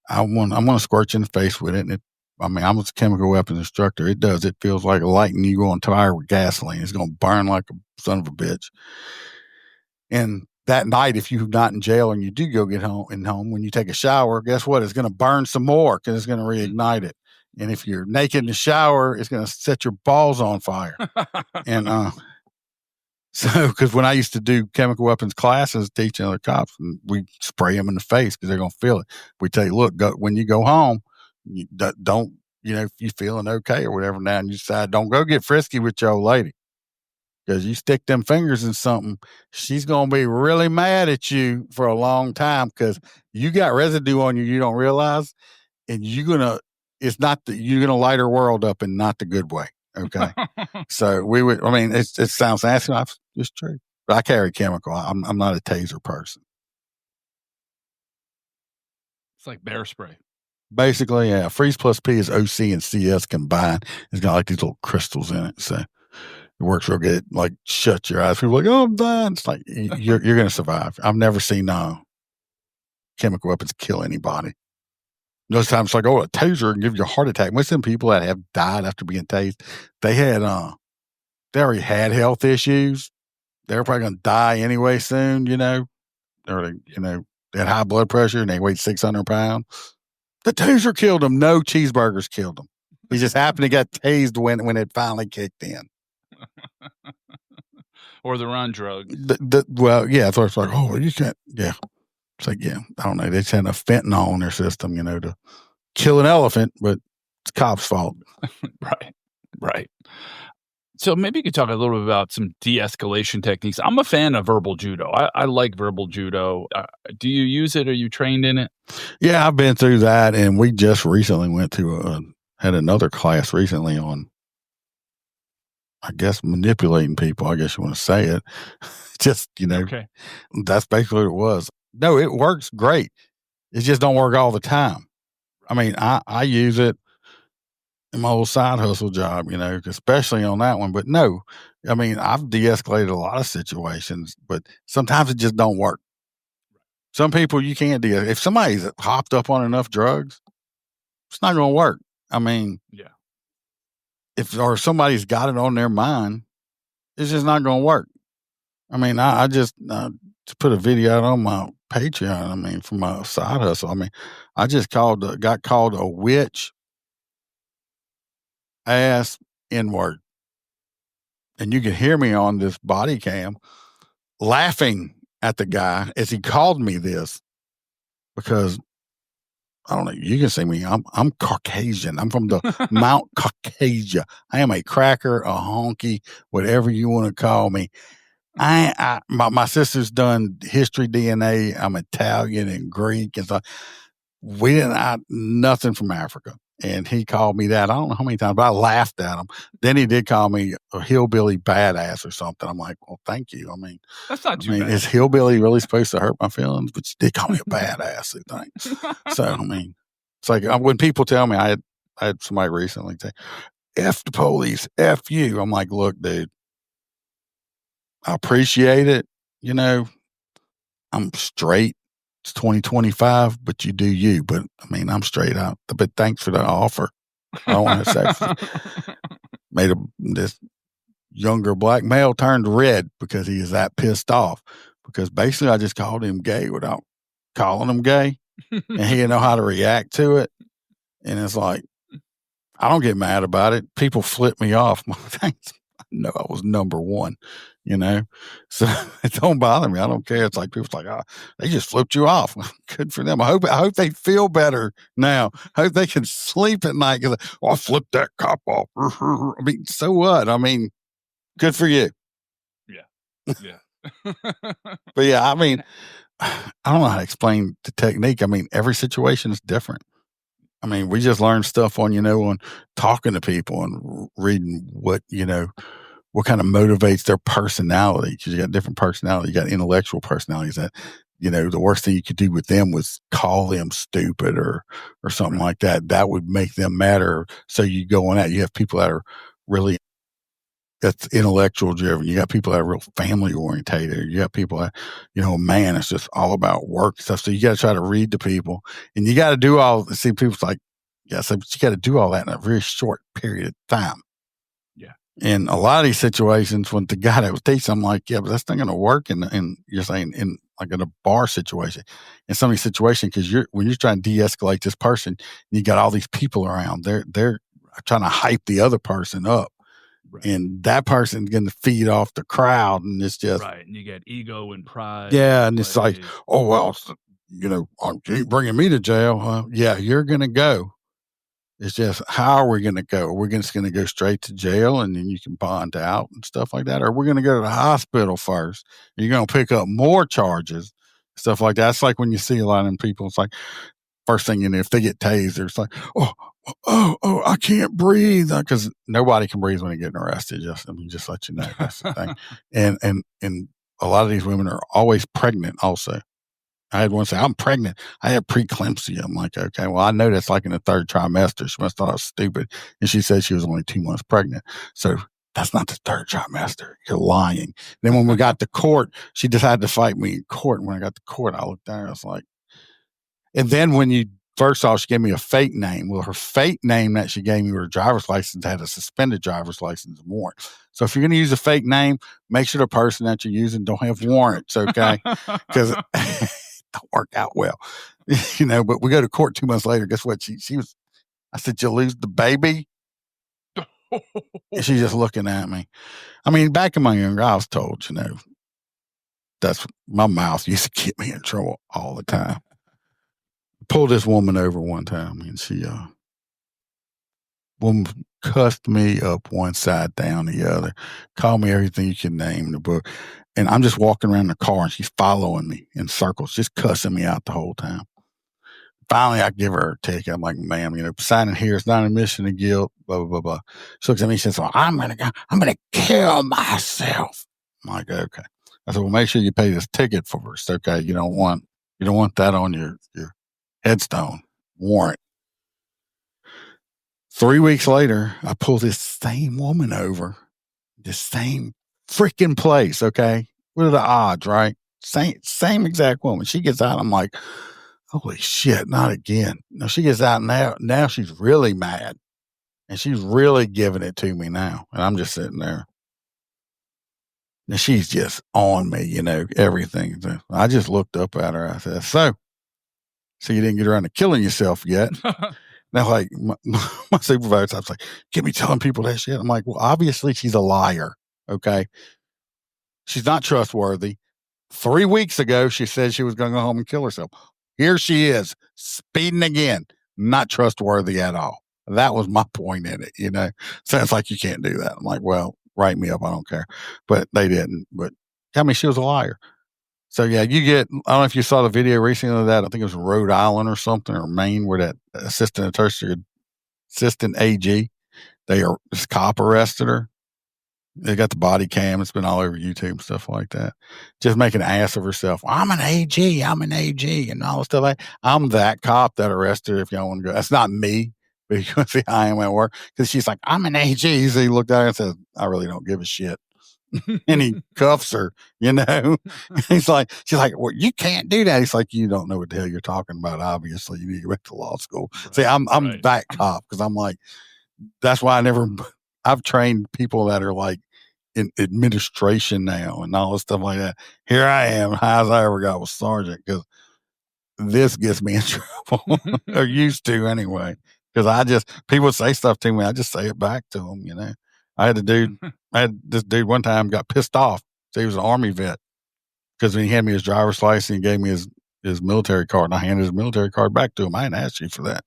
I'm going to squirt you in the face with it. And I'm a chemical weapons instructor. It feels like lighting you on fire with gasoline. It's going to burn like a son of a bitch. And that night, if you're not in jail and you do go get home, when you take a shower, guess what? It's going to burn some more because it's going to reignite it. And if you're naked in the shower, it's going to set your balls on fire. And, so, because when I used to do chemical weapons classes, teaching other cops, we spray them in the face because they're going to feel it. We tell you, look, when you go home, don't, if you're feeling okay or whatever now, and you decide, don't go get frisky with your old lady. Because you stick them fingers in something, she's going to be really mad at you for a long time because you got residue on you don't realize. And you're going to light her world up in not the good way. Okay. So it sounds nasty. It's true. But I carry chemical. I'm not a taser person. It's like bear spray. Basically, yeah. Freeze Plus P is OC and CS combined. It's got like these little crystals in it. So it works real good. Like shut your eyes. People are like, "Oh, I'm dying." It's like, you're going to survive. I've never seen chemical weapons kill anybody. Most times it's like, "Oh, a taser can give you a heart attack." Most of them people that have died after being tased, they already had health issues. They're probably going to die anyway soon, or they had high blood pressure and they weighed 600 pounds. The taser killed them. No cheeseburgers killed them. He just happened to get tased when it finally kicked in. Or they're on drugs. Well, yeah, so it's like, oh, you can't, yeah. It's like, yeah, I don't know. They just had enough fentanyl in their system, to kill an elephant, but it's cops' fault. Right. Right. So maybe you could talk a little bit about some de-escalation techniques. I'm a fan of verbal judo. I like verbal judo. Do you use it? Are you trained in it? Yeah, I've been through that, and we just recently went to had another class recently on, I guess, manipulating people. I guess you want to say it. Just, Okay. that's basically what it was. No, it works great. It just don't work all the time. I mean, I use it in my old side hustle job, especially on that one. But no, I mean, I've de-escalated a lot of situations, but sometimes it just don't work. Some people you can't if somebody's hopped up on enough drugs, it's not going to work. I mean, yeah, or somebody's got it on their mind, it's just not going to work. I mean, I just put a video out on my Patreon. I mean, from my side hustle. I mean, I just got called a witch, ass, N-word. And you can hear me on this body cam laughing at the guy as he called me this, because I don't know. You can see me. I'm Caucasian. I'm from the Mount Caucasia. I am a cracker, a honky, whatever you want to call me. My sister's done history DNA. I'm Italian and Greek and stuff. We didn't nothing from Africa. And he called me that. I don't know how many times, but I laughed at him. Then he did call me a hillbilly badass or something. I'm like, well, thank you. I mean, that's not too bad. Is hillbilly really supposed to hurt my feelings? But you did call me a badass, I think. So, I mean, it's like when people tell me, I had somebody recently say, F the police, F you. I'm like, look, dude, I appreciate it. I'm straight. It's 2025, but you do you. But I mean, I'm straight out. But thanks for the offer. I don't want to say made this younger black male turned red because he is that pissed off. Because basically, I just called him gay without calling him gay, and he didn't know how to react to it. And it's like, I don't get mad about it. People flip me off. I know I was number one. So it don't bother me. I don't care. It's like people's like, oh, they just flipped you off. Good for them. I hope they feel better now. I hope they can sleep at night. I flipped that cop off. I mean, so what? I mean, good for you. Yeah. Yeah. But yeah, I mean, I don't know how to explain the technique. I mean, every situation is different. I mean, we just learn stuff on talking to people and reading what kind of motivates their personality. Because you got different personalities. You got intellectual personalities that, the worst thing you could do with them was call them stupid or something like that. That would make them matter. So you go on that. You have people that are really, that's intellectual driven. You got people that are real family orientated. You got people that, man, it's just all about work and stuff. So you got to try to read the people, and you got to do people's like, yeah, so you got to do all that in a very short period of time. In a lot of these situations, when the guy that was teaching, I'm like, yeah, but that's not going to work. And you're saying in a bar situation, in some of these situations, because when you're trying to de-escalate this person, you got all these people around. They're trying to hype the other person up, and that person's going to feed off the crowd, and it's just right. And you get ego and pride. Yeah, and it's like, oh well, you ain't bringing me to jail. Yeah, you're going to go. It's just, how are we going to go? We're just going to go straight to jail and then you can bond out and stuff like that? Or we're going to go to the hospital first. You're going to pick up more charges, stuff like that. It's like when you see a lot of them people, it's like, first thing if they get tased, it's like, oh, I can't breathe. Because nobody can breathe when they're getting arrested. Just let you know. That's the thing. And a lot of these women are always pregnant also. I had one say, I'm pregnant. I had preeclampsia. I'm like, okay, well, I know that's like in the third trimester. She must have thought I was stupid. And she said she was only 2 months pregnant. So that's not the third trimester. You're lying. Then when we got to court, she decided to fight me in court. And when I got to court, I looked at her. I was like, and then first off, she gave me a fake name. Well, her fake name that she gave me with her driver's license had a suspended driver's license warrant. So if you're going to use a fake name, make sure the person that you're using don't have warrants, okay? Because don't work out well, but we go to court 2 months later. Guess what? She was, I said, you lose the baby. And she's just looking at me. I mean, back in my younger, I was told, that's my mouth used to get me in trouble all the time. Pulled this woman over one time, and she woman cussed me up one side, down the other, called me everything you can name in the book. And I'm just walking around the car, and she's following me in circles, just cussing me out the whole time. Finally, I give her a ticket. I'm like, ma'am, signing here is not an admission of guilt, blah, blah, blah, blah. She looks at me and says, well, I'm going to kill myself. I'm like, okay. I said, well, make sure you pay this ticket first. Okay. You don't want that on your headstone warrant. 3 weeks later, I pull this same woman over, the same freaking place. Okay. What are the odds, right? Same exact woman. She gets out. I'm like, holy shit, not again. No, she gets out now. Now she's really mad, and she's really giving it to me now. And I'm just sitting there. And she's just on me, everything. I just looked up at her. I said, so you didn't get around to killing yourself yet? Now, like, my supervisor, I was like, get me telling people that shit. I'm like, well, obviously she's a liar. Okay. She's not trustworthy. 3 weeks ago, she said she was going to go home and kill herself. Here she is, speeding again. Not trustworthy at all. That was my point in it, Sounds like you can't do that. I'm like, well, write me up. I don't care. But they didn't. But tell me she was a liar. So, yeah, I don't know if you saw the video recently of that. I think it was Rhode Island or something, or Maine, where that assistant AG, this cop arrested her. They got the body cam. It's been all over YouTube and stuff like that. Just making an ass of herself. I'm an AG, and all this stuff. I'm that cop that arrested her, if y'all want to go. That's not me, but you can see how I am at work. Because she's like, I'm an AG. So he looked at her and said, I really don't give a shit. And he cuffs her, She's like, well, you can't do that. He's like, you don't know what the hell you're talking about. Obviously, you need to go back to law school. Right. See, I'm right. That cop, because I'm like, that's why I've trained people that are like in administration now and all this stuff like that. Here I am, high as I ever got was sergeant, because this gets me in trouble, or used to anyway. Because people say stuff to me, I just say it back to them, I had this dude one time got pissed off. So he was an Army vet, because when he handed me his driver's license, he gave me his military card, and I handed his military card back to him. I didn't ask you for that.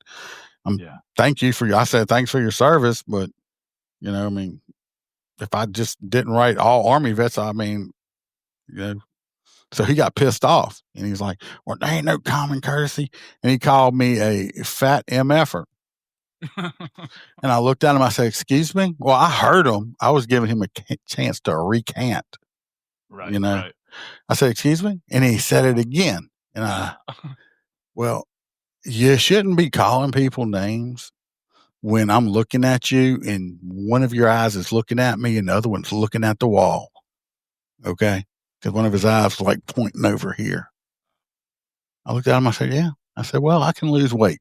I said, thanks for your service, but if I just didn't write all Army vets, so he got pissed off, and he's like, well, there ain't no common courtesy. And he called me a fat MFer. And I looked at him, I said, excuse me? Well, I heard him. I was giving him a chance to recant. Right. Right. I said, excuse me? And he said it again. And well, you shouldn't be calling people names when I'm looking at you and one of your eyes is looking at me and the other one's looking at the wall. Okay? Because one of his eyes was like pointing over here. I looked at him, I said, yeah. I said, well, I can lose weight.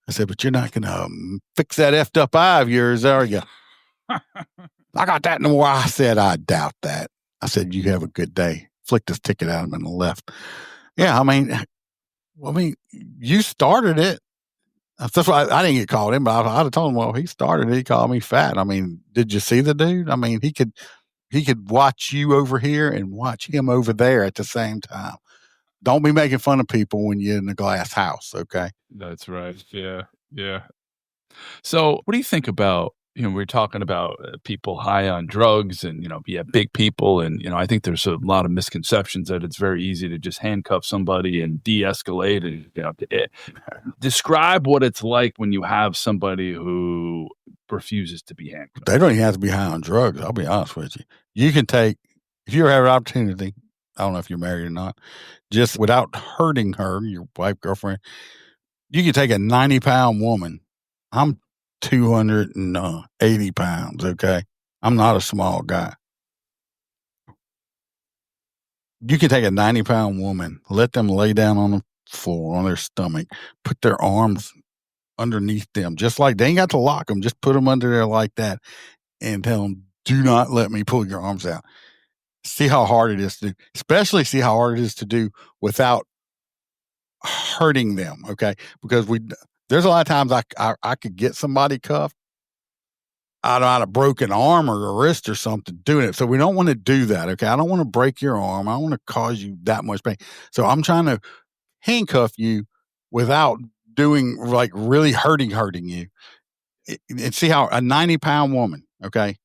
I said, but you're not going to fix that effed up eye of yours, are you? I got that no more. I said, I doubt that. I said, you have a good day. Flicked his ticket at him and left. Yeah, you started it. That's why I didn't get called in, but I'd have told him, well, he started it. He called me fat. Did you see the dude? He could watch you over here and watch him over there at the same time. Don't be making fun of people when you're in a glass house, okay? That's right. Yeah. Yeah. So what do you think about, we're talking about people high on drugs and, big people. And, I think there's a lot of misconceptions that it's very easy to just handcuff somebody and de-escalate. And, describe what it's like when you have somebody who refuses to be handcuffed. They don't even have to be high on drugs. I'll be honest with you. You can take, if you ever have an opportunity, I don't know if you're married or not, just without hurting her, your wife, girlfriend, you can take a 90-pound woman. I'm 280 pounds, okay? I'm not a small guy. You can take a 90-pound woman, let them lay down on the floor, on their stomach, put their arms underneath them, just like they ain't got to lock them, just put them under there like that and tell them, do not let me pull your arms out. See how hard it is to do, especially see how hard it is to do without hurting them, okay? Because there's a lot of times I could get somebody cuffed out a broken arm or a wrist or something doing it. So we don't want to do that. Okay. I don't want to break your arm. I don't want to cause you that much pain. So I'm trying to handcuff you without doing like really hurting you. And see how a 90-pound woman, okay,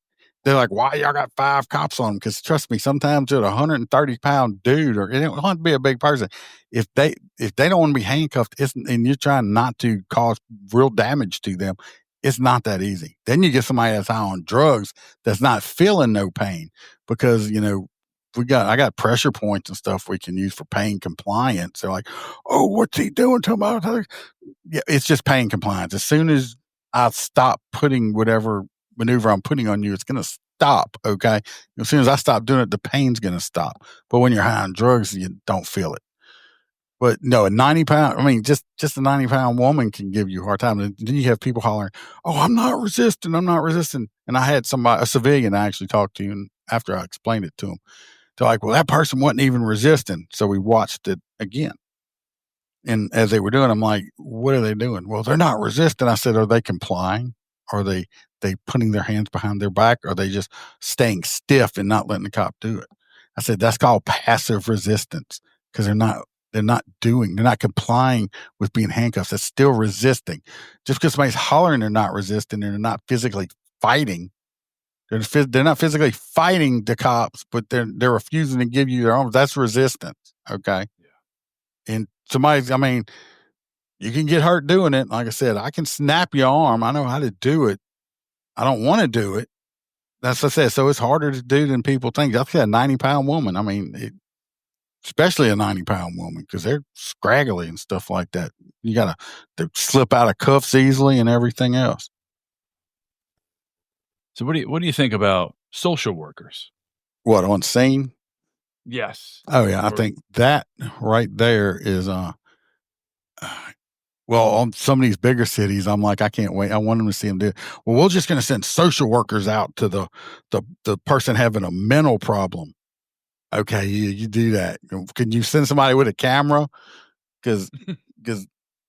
they're like, why y'all got 5 cops on them? Because trust me, sometimes it's a 130-pound dude, or it don't have to be a big person. If they don't want to be handcuffed, and you're trying not to cause real damage to them, it's not that easy. Then you get somebody that's high on drugs that's not feeling no pain, because I got pressure points and stuff we can use for pain compliance. They're like, oh, what's he doing to my? Yeah, it's just pain compliance. As soon as I stop putting whatever maneuver I'm putting on you, it's going to stop. Okay. As soon as I stop doing it, the pain's going to stop. But when you're high on drugs, you don't feel it. But no, a 90-pound, I mean, just a 90-pound woman can give you a hard time. And then you have people hollering, oh, I'm not resisting. And I had a civilian I actually talked to, and after I explained it to him, they're like, well, that person wasn't even resisting. So we watched it again. And as they were doing, I'm like, what are they doing? Well, they're not resisting. I said, are they complying? Are they putting their hands behind their back? Or are they just staying stiff and not letting the cop do it? I said, that's called passive resistance, because they're not complying with being handcuffed. That's still resisting. Just because somebody's hollering they're not resisting, and they're not physically fighting. They're not physically fighting the cops, but they're refusing to give you their arms. That's resistance. Okay. And you can get hurt doing it. Like I said, I can snap your arm. I know how to do it. I don't want to do it. That's what I said. So it's harder to do than people think. That's a 90-pound woman. I mean, especially a 90-pound woman, because they're scraggly and stuff like that. You got to slip out of cuffs easily and everything else. So what do you think about social workers? What, on scene? Yes. Oh yeah, I think that right there is well, on some of these bigger cities, I'm like, I can't wait. I want them to see them do it. Well, we're just going to send social workers out to the person having a mental problem. Okay, you do that. Can you send somebody with a camera? Because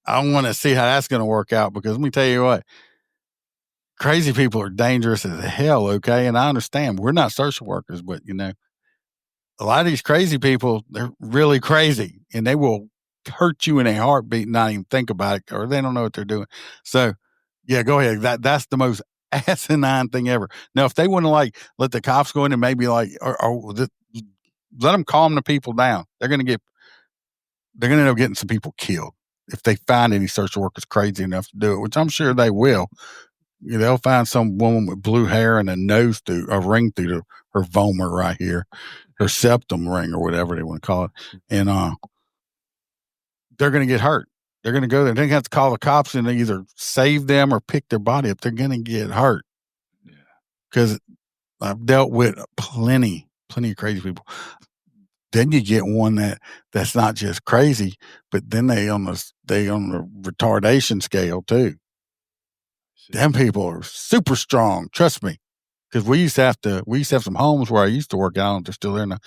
I want to see how that's going to work out. Because let me tell you what, crazy people are dangerous as hell. Okay, and I understand we're not social workers, but a lot of these crazy people, they're really crazy, and they will hurt you in a heartbeat and not even think about it, or they don't know what they're doing. So, yeah, go ahead. That's the most asinine thing ever. Now, if they want to let the cops go in and maybe let them calm the people down, they're going to end up getting some people killed if they find any social workers crazy enough to do it, which I'm sure they will. They'll find some woman with blue hair and a ring through her vomer right here, her septum ring or whatever they want to call it. And they're going to get hurt. They're going to go there. They're going to have to call the cops and either save them or pick their body up. They're going to get hurt. Because I've dealt with plenty of crazy people. Then you get one that's not just crazy, but then they on the retardation scale too. Them people are super strong. Trust me. Because we used to have some homes where I used to work out, and they're still there now.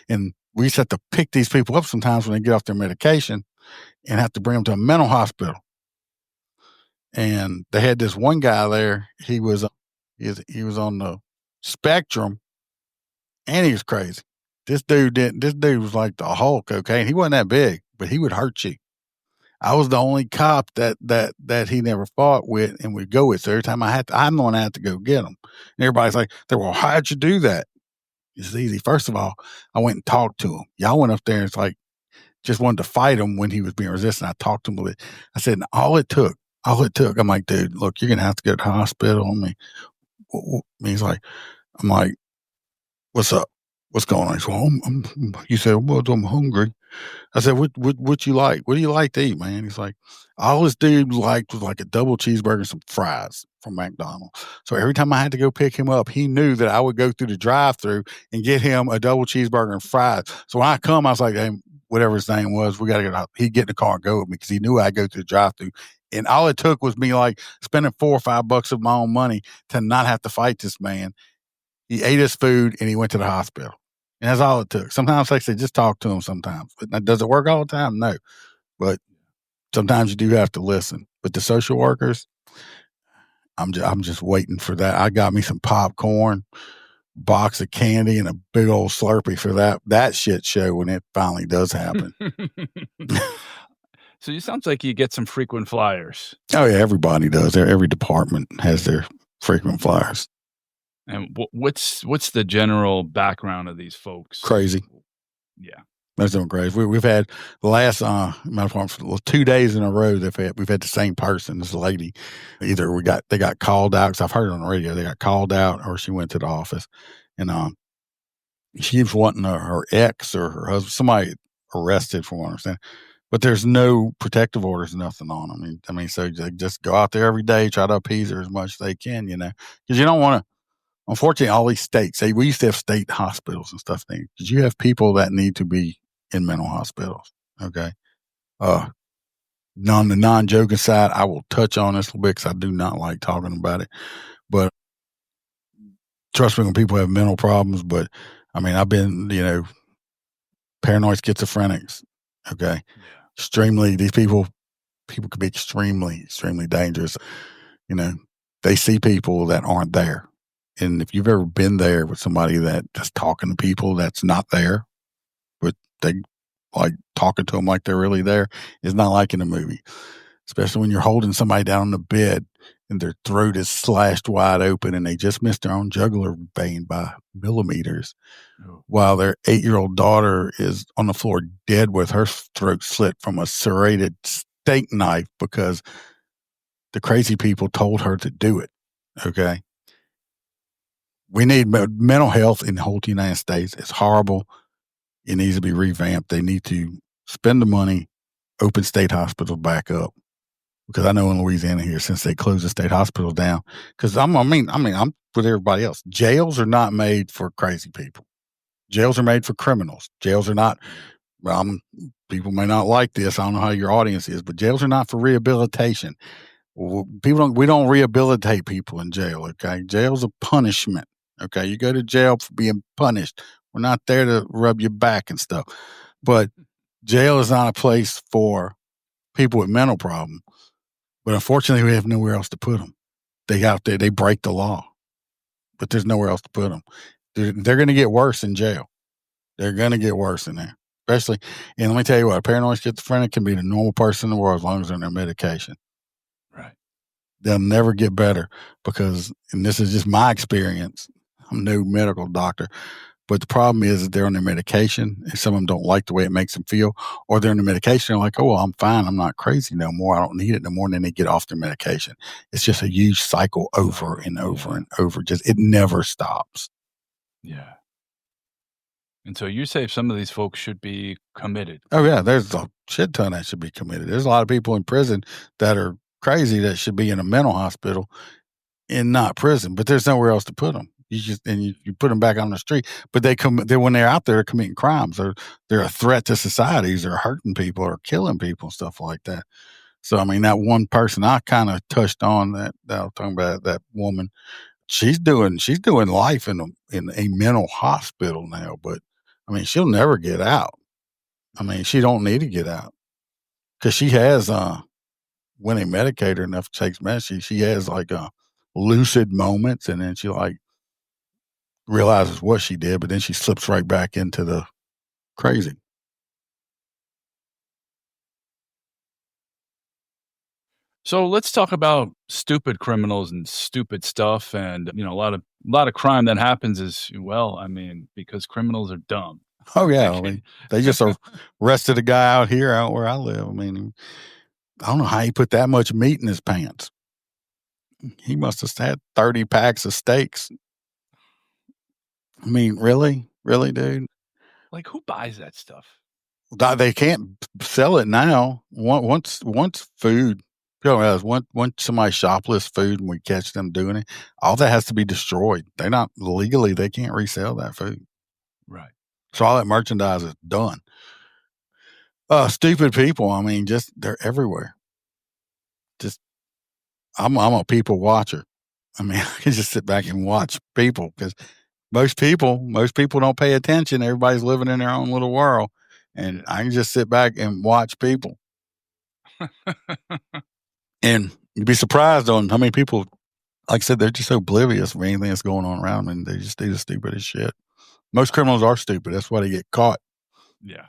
And we used to have to pick these people up sometimes when they get off their medication and have to bring them to a mental hospital. And they had this one guy there. He was on the spectrum, and he was crazy. This dude was like the Hulk, okay? And he wasn't that big, but he would hurt you. I was the only cop that he never fought with and would go with. So every time I'm the one that had to go get him. And everybody's like, well, how'd you do that? It's easy. First of all, I went and talked to him. Y'all went up there and it's like, just wanted to fight him when he was being resistant. I talked to him with it. I said, all it took, I'm like, dude, look, you're going to have to go to the hospital. He's like, I'm like, what's up? What's going on? He said, he said, well, I'm hungry. I said, what you like? What do you like to eat, man? He's like, all this dude liked was like a double cheeseburger and some fries from McDonald's. So every time I had to go pick him up, he knew that I would go through the drive-thru and get him a double cheeseburger and fries. So when I come, I was like, hey, whatever his name was, we got to get out. He'd get in the car and go with me because he knew I'd go through the drive-thru. And all it took was me spending $4 or $5 of my own money to not have to fight this man. He ate his food and he went to the hospital. And that's all it took. Sometimes, like I said, just talk to him sometimes. But does it work all the time? No. But sometimes you do have to listen. But the social workers, I'm just waiting for that. I got me some popcorn, box of candy, and a big old Slurpee for that shit show when it finally does happen. So it sounds like you get some frequent flyers. Oh yeah, everybody does. Every department has their frequent flyers. And what's the general background of these folks? Crazy. Yeah. That's doing crazy. We've had the last my department 2 days in a row we've had the same person, this lady. Either they got called out, because I've heard it on the radio, they got called out, or she went to the office, and she was wanting her ex or her husband, somebody arrested, from what I understand. But there's no protective orders, nothing on them. I mean, so they just go out there every day, try to appease her as much as they can, because you don't want to. Unfortunately, all these states, we used to have state hospitals and stuff, because you have people that need to be in mental hospitals. Okay. On the non-joking side, I will touch on this a little bit because I do not like talking about it. But trust me, when people have mental problems, but I mean, I've been, paranoid schizophrenics. Okay. Yeah. These people can be extremely, extremely dangerous. They see people that aren't there. And if you've ever been there with somebody that just talking to people that's not there, but they like talking to them like they're really there, it's not like in a movie. Especially when you're holding somebody down on the bed and their throat is slashed wide open and they just missed their own jugular vein by millimeters, while their 8-year-old daughter is on the floor dead with her throat slit from a serrated steak knife because the crazy people told her to do it. Okay. We need mental health in the whole United States. It's horrible. It needs to be revamped. They need to spend the money, open state hospitals back up. Because I know in Louisiana here, since they closed the state hospitals down, because I'm with everybody else. Jails are not made for crazy people. Jails are made for criminals. Jails are not. People may not like this. I don't know how your audience is, but jails are not for rehabilitation. We don't rehabilitate people in jail. Okay, jail's a punishment. Okay, you go to jail for being punished. We're not there to rub your back and stuff. But jail is not a place for people with mental problems. But unfortunately, we have nowhere else to put them. They break the law, but there's nowhere else to put them. They're going to get worse in jail. They're going to get worse in there, especially. And let me tell you what, a paranoid schizophrenic can be the normal person in the world as long as they're on their medication. Right. They'll never get better because, and this is just my experience, I'm no medical doctor, but the problem is that they're on their medication and some of them don't like the way it makes them feel, or they're on the medication and they're like, oh, well, I'm fine. I'm not crazy no more. I don't need it no more. And then they get off their medication. It's just a huge cycle over and over and over. Just, it never stops. Yeah. And so you say some of these folks should be committed. Oh, yeah. There's a shit ton that should be committed. There's a lot of people in prison that are crazy that should be in a mental hospital and not prison, but there's nowhere else to put them. You put them back on the street, but when they're out there committing crimes, they're a threat to societies. They're hurting people or killing people and stuff like that. So, I mean, that one person I kind of touched on that I was talking about, that woman, she's doing life in a mental hospital now, but I mean, she'll never get out. I mean, she don't need to get out because she has, when they medicate her enough to take medicine, she has like lucid moments, and then she like realizes what she did, but then she slips right back into the crazy. So let's talk about stupid criminals and stupid stuff. And, a lot of crime that happens is, because criminals are dumb. Oh yeah. I mean, they just arrested a guy out where I live. I mean, I don't know how he put that much meat in his pants. He must have had 30 packs of steaks. I mean, really, dude? Like, who buys that stuff? They can't sell it now. Once food, once somebody shoplifts food and we catch them doing it, all that has to be destroyed. They're not legally, they can't resell that food. Right. So all that merchandise is done. Stupid people. I mean, just they're everywhere. Just I'm a people watcher. I mean, I can just sit back and watch people because most people don't pay attention. Everybody's living in their own little world. And I can just sit back and watch people. And you'd be surprised on how many people like I said, they're just oblivious of anything that's going on around them, and they just do the stupidest shit. Most criminals are stupid. That's why they get caught. Yeah.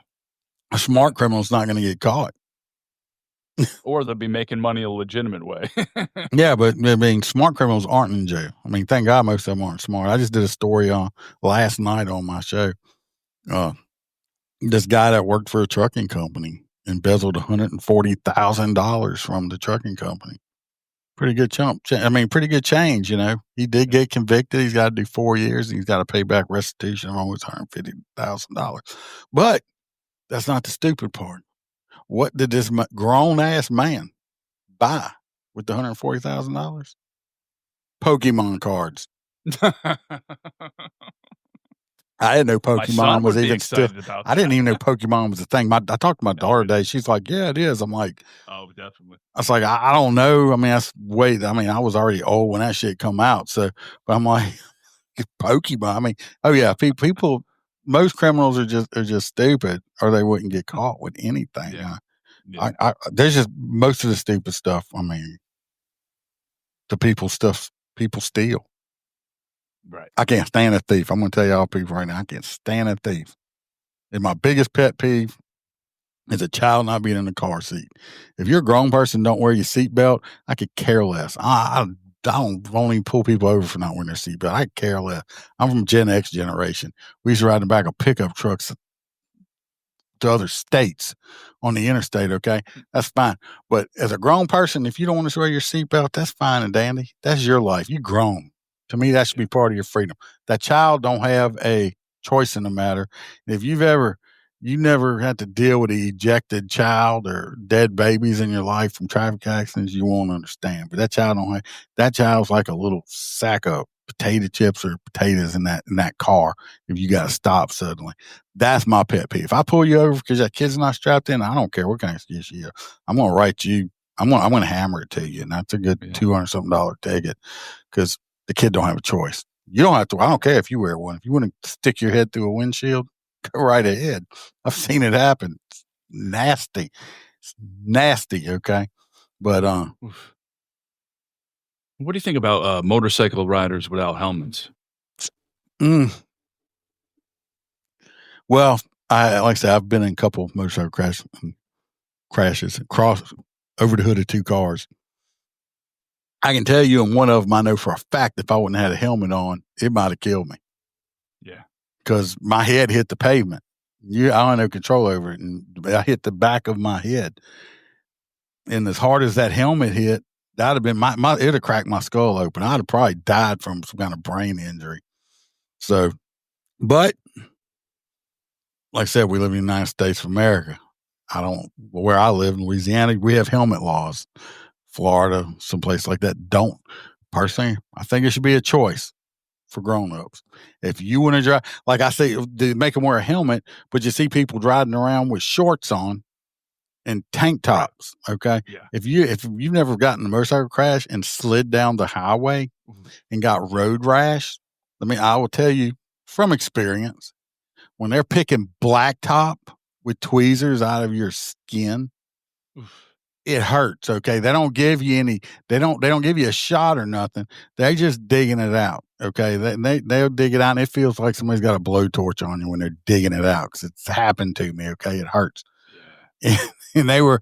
A smart criminal's not going to get caught. Or they'll be making money a legitimate way. Yeah, but I mean, smart criminals aren't in jail. I mean, thank God most of them aren't smart. I just did a story last night on my show. This guy that worked for a trucking company embezzled $140,000 from the trucking company. Pretty good pretty good change, you know. He did get convicted. He's got to do 4 years, and he's got to pay back restitution of almost $150,000. But that's not the stupid part. What did this grown-ass man buy with the $140,000? Pokemon cards. I didn't know Pokemon was even still. I didn't even know Pokemon was a thing. I talked to my daughter today. She's like, "Yeah, it is." I'm like, "Oh, definitely." I was like, "I don't know." I mean, I was already old when that shit come out. So, but I'm like, Pokemon. I mean, oh yeah, people. Most criminals are just stupid, or they wouldn't get caught with anything. Yeah. There's just most of the stupid stuff. I mean, the people steal. Right. I can't stand a thief. I'm going to tell y'all people right now, I can't stand a thief. And my biggest pet peeve is a child not being in the car seat. If you're a grown person, don't wear your seatbelt, I could care less. I won't even pull people over for not wearing their seatbelt. I care less. I'm from Gen X generation. We used to ride in the back of pickup trucks to other states on the interstate, okay? That's fine. But as a grown person, if you don't want to wear your seatbelt, that's fine and dandy. That's your life. You grown. To me, that should be part of your freedom. That child don't have a choice in the matter. If you never had to deal with an ejected child or dead babies in your life from traffic accidents, you won't understand. But that child's like a little sack of potato chips or potatoes in that car if you got to stop suddenly. That's my pet peeve. If I pull you over because that kid's not strapped in, I don't care what kind of excuse you have. I'm going to write you. I'm going to hammer it to you, and that's a good $200-something ticket because the kid don't have a choice. You don't have to. I don't care if you wear one. If you want to stick your head through a windshield, go right ahead. I've seen it happen. It's nasty. It's nasty, okay? But what do you think about motorcycle riders without helmets? Well, like I said, I've been in a couple of motorcycle crashes across over the hood of two cars. I can tell you in one of them, I know for a fact if I wouldn't have had a helmet on, it might have killed me. Yeah. Because my head hit the pavement. I don't have no control over it. And I hit the back of my head. And as hard as that helmet hit, that would have been it would have cracked my skull open. I'd have probably died from some kind of brain injury. So, but like I said, we live in the United States of America. Where I live in Louisiana, we have helmet laws. Florida, someplace like that don't. Personally, I think it should be a choice for grown-ups. If you want to drive, like I say, they make them wear a helmet, but you see people driving around with shorts on and tank tops, okay? Yeah. If you've never gotten a motorcycle crash and slid down the highway and got road rash, I will tell you from experience, when they're picking blacktop with tweezers out of your skin, it hurts, okay? They don't give you they don't give you a shot or nothing. They're just digging it out, okay? They'll dig it out, and it feels like somebody's got a blowtorch on you when they're digging it out because it's happened to me, okay? It hurts. Yeah. And you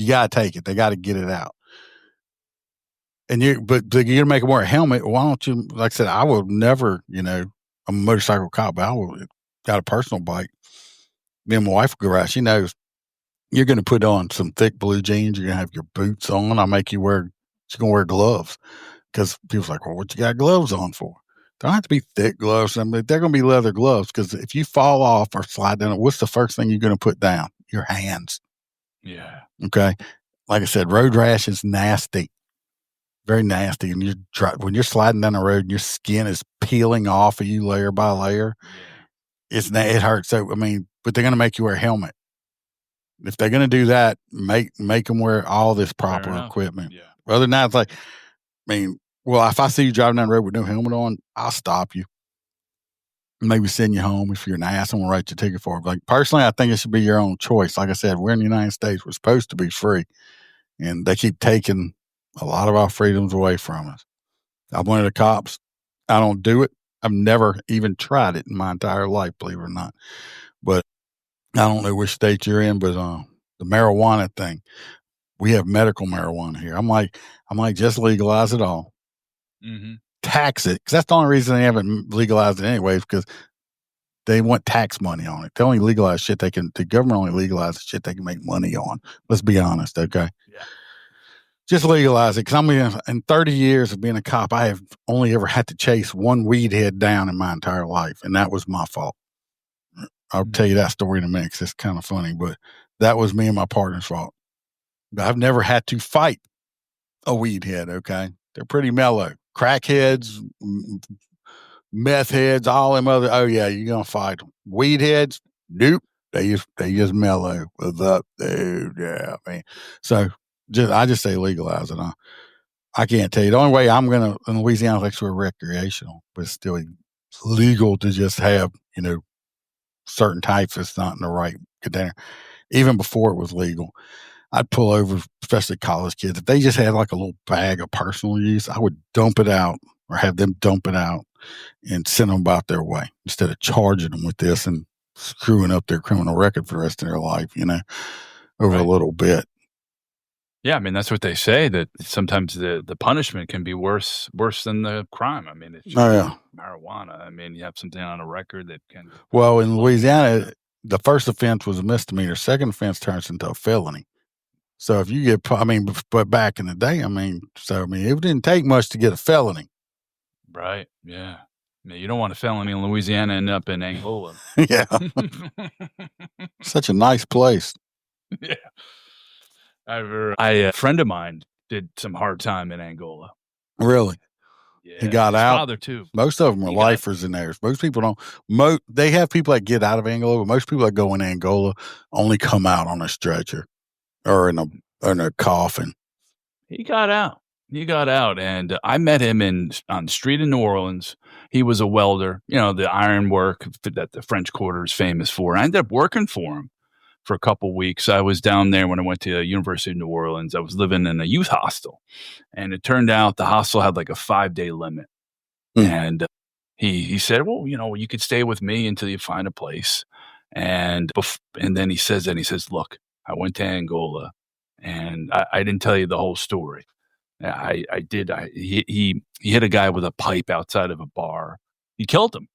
got to take it. They got to get it out. And you're going to make them wear a helmet. Why don't you, like I said, I will never, I'm a motorcycle cop, but got a personal bike. Me and my wife will go out. She knows you're going to put on some thick blue jeans. You're going to have your boots on. I'll make you she's going to wear gloves because people's like, well, what you got gloves on for? They don't have to be thick gloves. They're going to be leather gloves because if you fall off or slide down, what's the first thing you're going to put down? Your hands. Yeah. Okay. Like I said, road rash is nasty. Very nasty. And when you're sliding down the road and your skin is peeling off of you layer by layer, it hurts. So, but they're going to make you wear a helmet. If they're going to do that, make them wear all this proper equipment. Yeah. Other than that, it's like, if I see you driving down the road with no helmet on, I'll stop you. Maybe send you home. If you're an ass, I'm going to write your ticket for it. Like, personally, I think it should be your own choice. Like I said, we're in the United States. We're supposed to be free. And they keep taking a lot of our freedoms away from us. I'm one of the cops. I don't do it. I've never even tried it in my entire life, believe it or not. But I don't know which state you're in, but the marijuana thing, we have medical marijuana here. I'm like, just legalize it all. Mm-hmm. Tax it, because that's the only reason they haven't legalized it anyways, because they want tax money on it. They only legalize shit the government only legalizes shit they can make money on. Let's be honest, okay? Yeah. Just legalize it, because in 30 years of being a cop, I have only ever had to chase one weed head down in my entire life, and that was my fault. I'll tell you that story in a minute, because it's kind of funny, but that was me and my partner's fault. But I've never had to fight a weed head, okay? They're pretty mellow. Crackheads, meth heads, all them other, oh yeah, you're going to fight them. Weed heads, nope. They just mellow. What's up, dude? Yeah, man. So I just say legalize it. I can't tell you. The only way I'm going to, in Louisiana, it's recreational, but it's still legal to just have, certain types that's not in the right container. Even before it was legal, I'd pull over, especially college kids. If they just had like a little bag of personal use, I would dump it out or have them dump it out and send them about their way instead of charging them with this and screwing up their criminal record for the rest of their life, over a little bit. Yeah, I mean, that's what they say, that sometimes the punishment can be worse than the crime. I mean, it's just marijuana. I mean, you have something on a record that can... Well, in Louisiana, the first offense was a misdemeanor. Second offense turns into a felony. So if you get, but back in the day, it didn't take much to get a felony. Right, yeah. You don't want a felony in Louisiana and end up in Angola. Yeah. Such a nice place. Yeah. A friend of mine did some hard time in Angola. Really? Yeah. He got out. Father too. Most of them are lifers in there. Most people don't. They have people that get out of Angola, but most people that go in Angola only come out on a stretcher or in a coffin. He got out. And I met him on the street in New Orleans. He was a welder, the iron work that the French Quarter is famous for. I ended up working for him for a couple weeks. I was down there when I went to University of New Orleans. I was living in a youth hostel, and it turned out the hostel had like a 5-day limit. And he said, well, you could stay with me until you find a place. And then he says, look, I went to Angola, and I didn't tell you the whole story. I did. He hit a guy with a pipe outside of a bar. He killed him,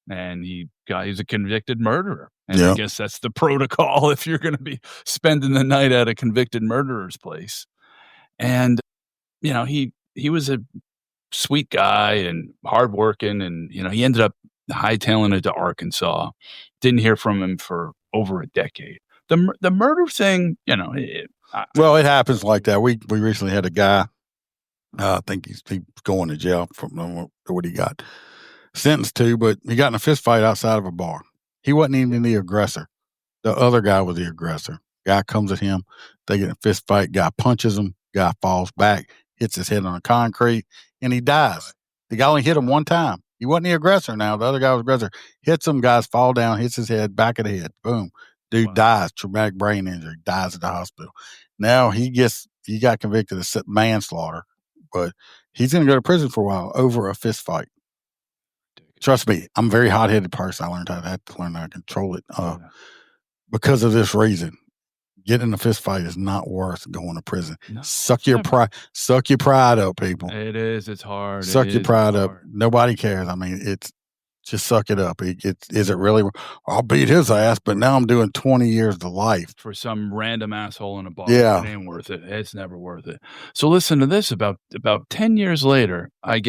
and he's a convicted murderer. And I guess that's the protocol if you're going to be spending the night at a convicted murderer's place. And he was a sweet guy and hardworking, and he ended up hightailing it to Arkansas. Didn't hear from him for over a decade. The murder thing, it happens like that. We recently had a guy. I think he's going to jail from what he got sentenced to, but he got in a fist fight outside of a bar. He wasn't even the aggressor. The other guy was the aggressor. Guy comes at him. They get in a fist fight. Guy punches him. Guy falls back, hits his head on the concrete, and he dies. The guy only hit him one time. He wasn't the aggressor now. The other guy was the aggressor. Hits him, guys fall down, hits his head, back of the head. Boom. Dude dies, traumatic brain injury, dies at the hospital. Now he got convicted of manslaughter, but he's going to go to prison for a while over a fist fight. Trust me, I'm a very hot-headed person. I had to learn how to control it because of this reason. Getting in a fist fight is not worth going to prison. No, suck your pride up, people. It is. It's hard. Suck your pride up. Nobody cares. It's just suck it up. Is it really? I'll beat his ass, but now I'm doing 20 years to life for some random asshole in a bar. Yeah, it ain't worth it. It's never worth it. So listen to this. About 10 years later, I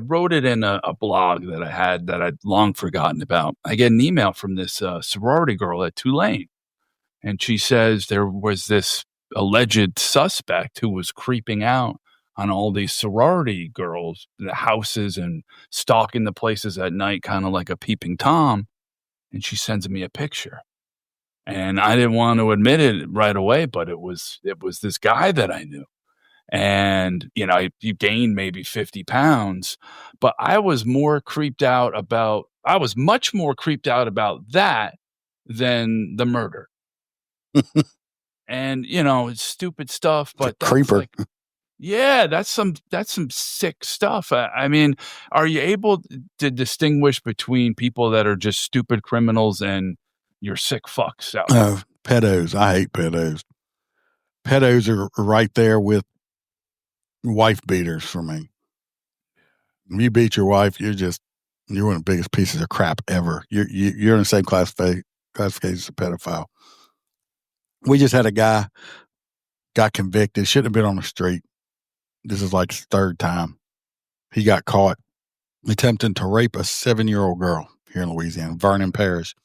wrote it in a blog that I had that I'd long forgotten about. I get an email from this sorority girl at Tulane. And she says there was this alleged suspect who was creeping out on all these sorority girls, the houses, and stalking the places at night, kind of like a peeping Tom. And she sends me a picture. And I didn't want to admit it right away, but it was this guy that I knew. And, you gained maybe 50 pounds. But I was much more creeped out about that than the murder. And it's stupid stuff, but creeper. Yeah, that's some sick stuff. I mean, are you able to distinguish between people that are just stupid criminals and your sick fucks out there? Pedos. I hate pedos. Pedos are right there with wife beaters for me. When you beat your wife, you're one of the biggest pieces of crap ever. You're in the same classification as a pedophile. We just had a guy got convicted. Shouldn't have been on the street. This is like his third time. He got caught attempting to rape a 7-year-old girl here in Louisiana, Vernon Parish.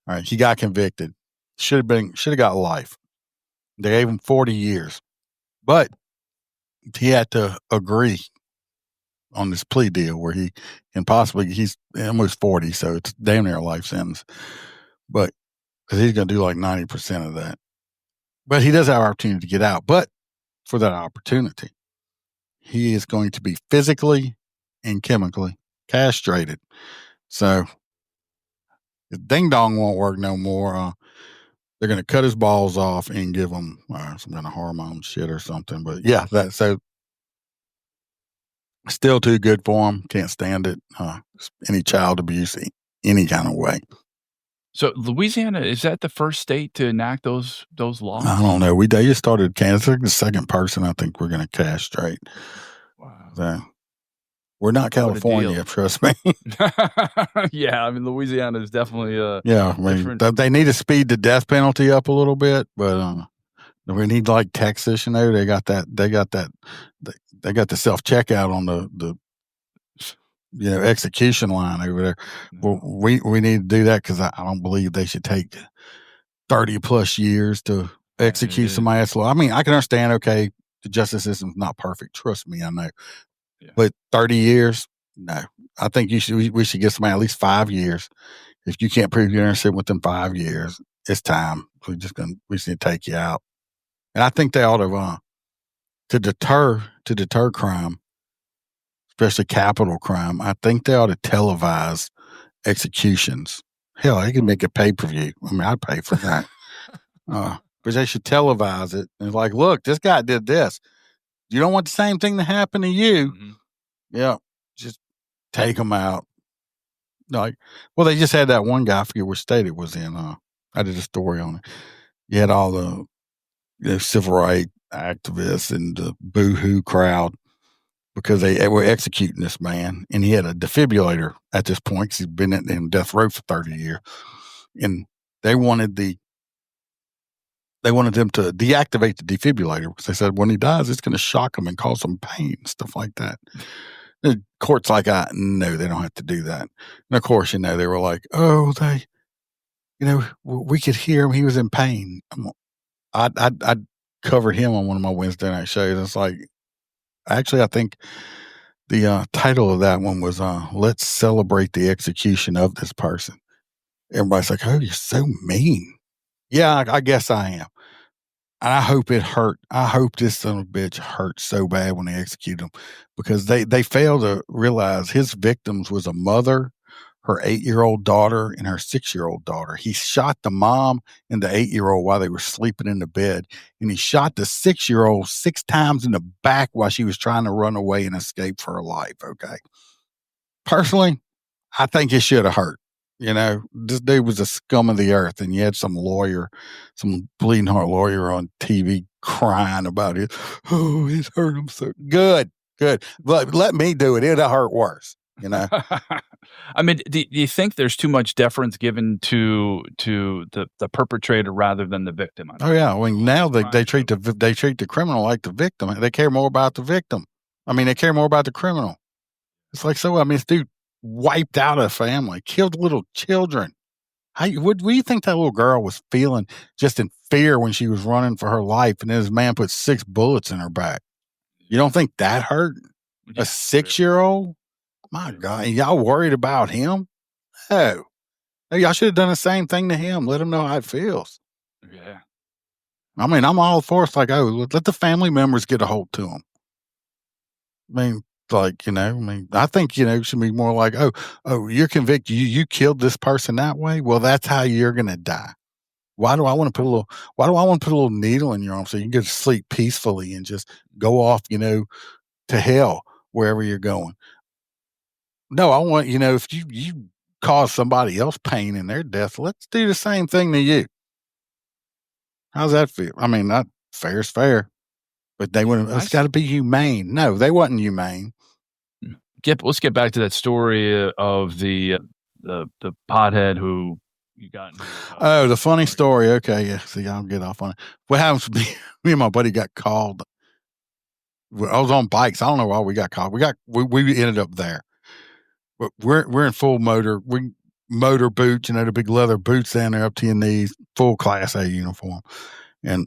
All right, he got convicted. Should have got life. They gave him 40 years, but he had to agree on this plea deal where he can possibly, he's almost 40, so it's damn near a life sentence. But because he's going to do like 90% of that. But he does have an opportunity to get out. But for that opportunity, he is going to be physically and chemically castrated. So the ding dong won't work no more. They're going to cut his balls off and give him some kind of hormone shit or something. But yeah, so still too good for him. Can't stand it. Any child abuse, any kind of way. So Louisiana, is that the first state to enact those laws? I don't know. They just started cancer. The second person I think we're going to castrate. Wow. So we're not California, trust me. Yeah, I mean Louisiana is definitely yeah. I mean, they need to speed the death penalty up a little bit, but we need like Texas. You know, they got that. They got the self checkout on the execution line over there. No. Well, we need to do that because I don't believe they should take 30 plus years to execute somebody else's law. I mean, I can understand. Okay, the justice system's not perfect. Trust me, I know. Yeah. But 30 years, no. I think we should give somebody at least 5 years. If you can't prove you're innocent within 5 years, it's time. We just need to take you out. And I think they ought to deter crime, especially capital crime. I think they ought to televise executions. Hell, they can make a pay-per-view. I mean, I'd pay for that. But they should televise it. And it's like, look, this guy did this. You don't want the same thing to happen to you. Mm-hmm. Yeah, just take them out. Like, well, they just had that one guy. I forget which state it was in. I did a story on it. You had all the civil rights activists and the boo-hoo crowd because they were executing this man, and he had a defibrillator at this point because he's been in death row for 30 years, and they wanted them to deactivate the defibrillator because they said when he dies, it's going to shock him and cause him pain and stuff like that. The court's like, no, they don't have to do that. And of course, they were like, oh, we could hear him. He was in pain. I covered him on one of my Wednesday night shows. It's like, actually, I think the title of that one was "Let's Celebrate the Execution of This Person." Everybody's like, "Oh, you're so mean." Yeah, I guess I am. And I hope it hurt. I hope this son of a bitch hurt so bad when they execute him because they failed to realize his victims was a mother, her 8-year-old daughter, and her 6-year-old daughter. He shot the mom and the 8-year-old while they were sleeping in the bed. And he shot the 6-year-old 6 times in the back while she was trying to run away and escape for her life. Okay. Personally, I think it should have hurt. This dude was a scum of the earth, and you had some bleeding heart lawyer on TV crying about it. Oh, it hurt him so good. But let me do it. It'll hurt worse. I mean, do you think there's too much deference given to the perpetrator rather than the victim? Oh yeah, I mean now they treat the criminal like the victim. They care more about the victim. I mean, they care more about the criminal. It's like, so I mean, this dude wiped out a family, killed little children. What do you think that little girl was feeling just in fear when she was running for her life, and then this man put 6 bullets in her back? You don't think that hurt? A 6-year-old? My God, y'all worried about him? Oh, y'all should have done the same thing to him. Let him know how it feels. Yeah. I mean, I'm all for it. Like, oh, let the family members get a hold to him. I mean, I think, it should be more like, oh, you're convicted. You killed this person that way. Well, that's how you're going to die. Why do I want to put a little needle in your arm so you can get to sleep peacefully and just go off, to hell wherever you're going? No, I want, if you cause somebody else pain in their death, let's do the same thing to you. How's that feel? I mean, not fair's fair, but they wouldn't. It's got to be humane. No, they wasn't humane. Let's get back to that story of the pothead who you got. Oh, the funny story. Okay, yeah. See, I'll get off on it. What happens to me and my buddy got called. I was on bikes. I don't know why we got called. We ended up there, but we're in full motor boots. The big leather boots down there up to your knees, full Class A uniform, and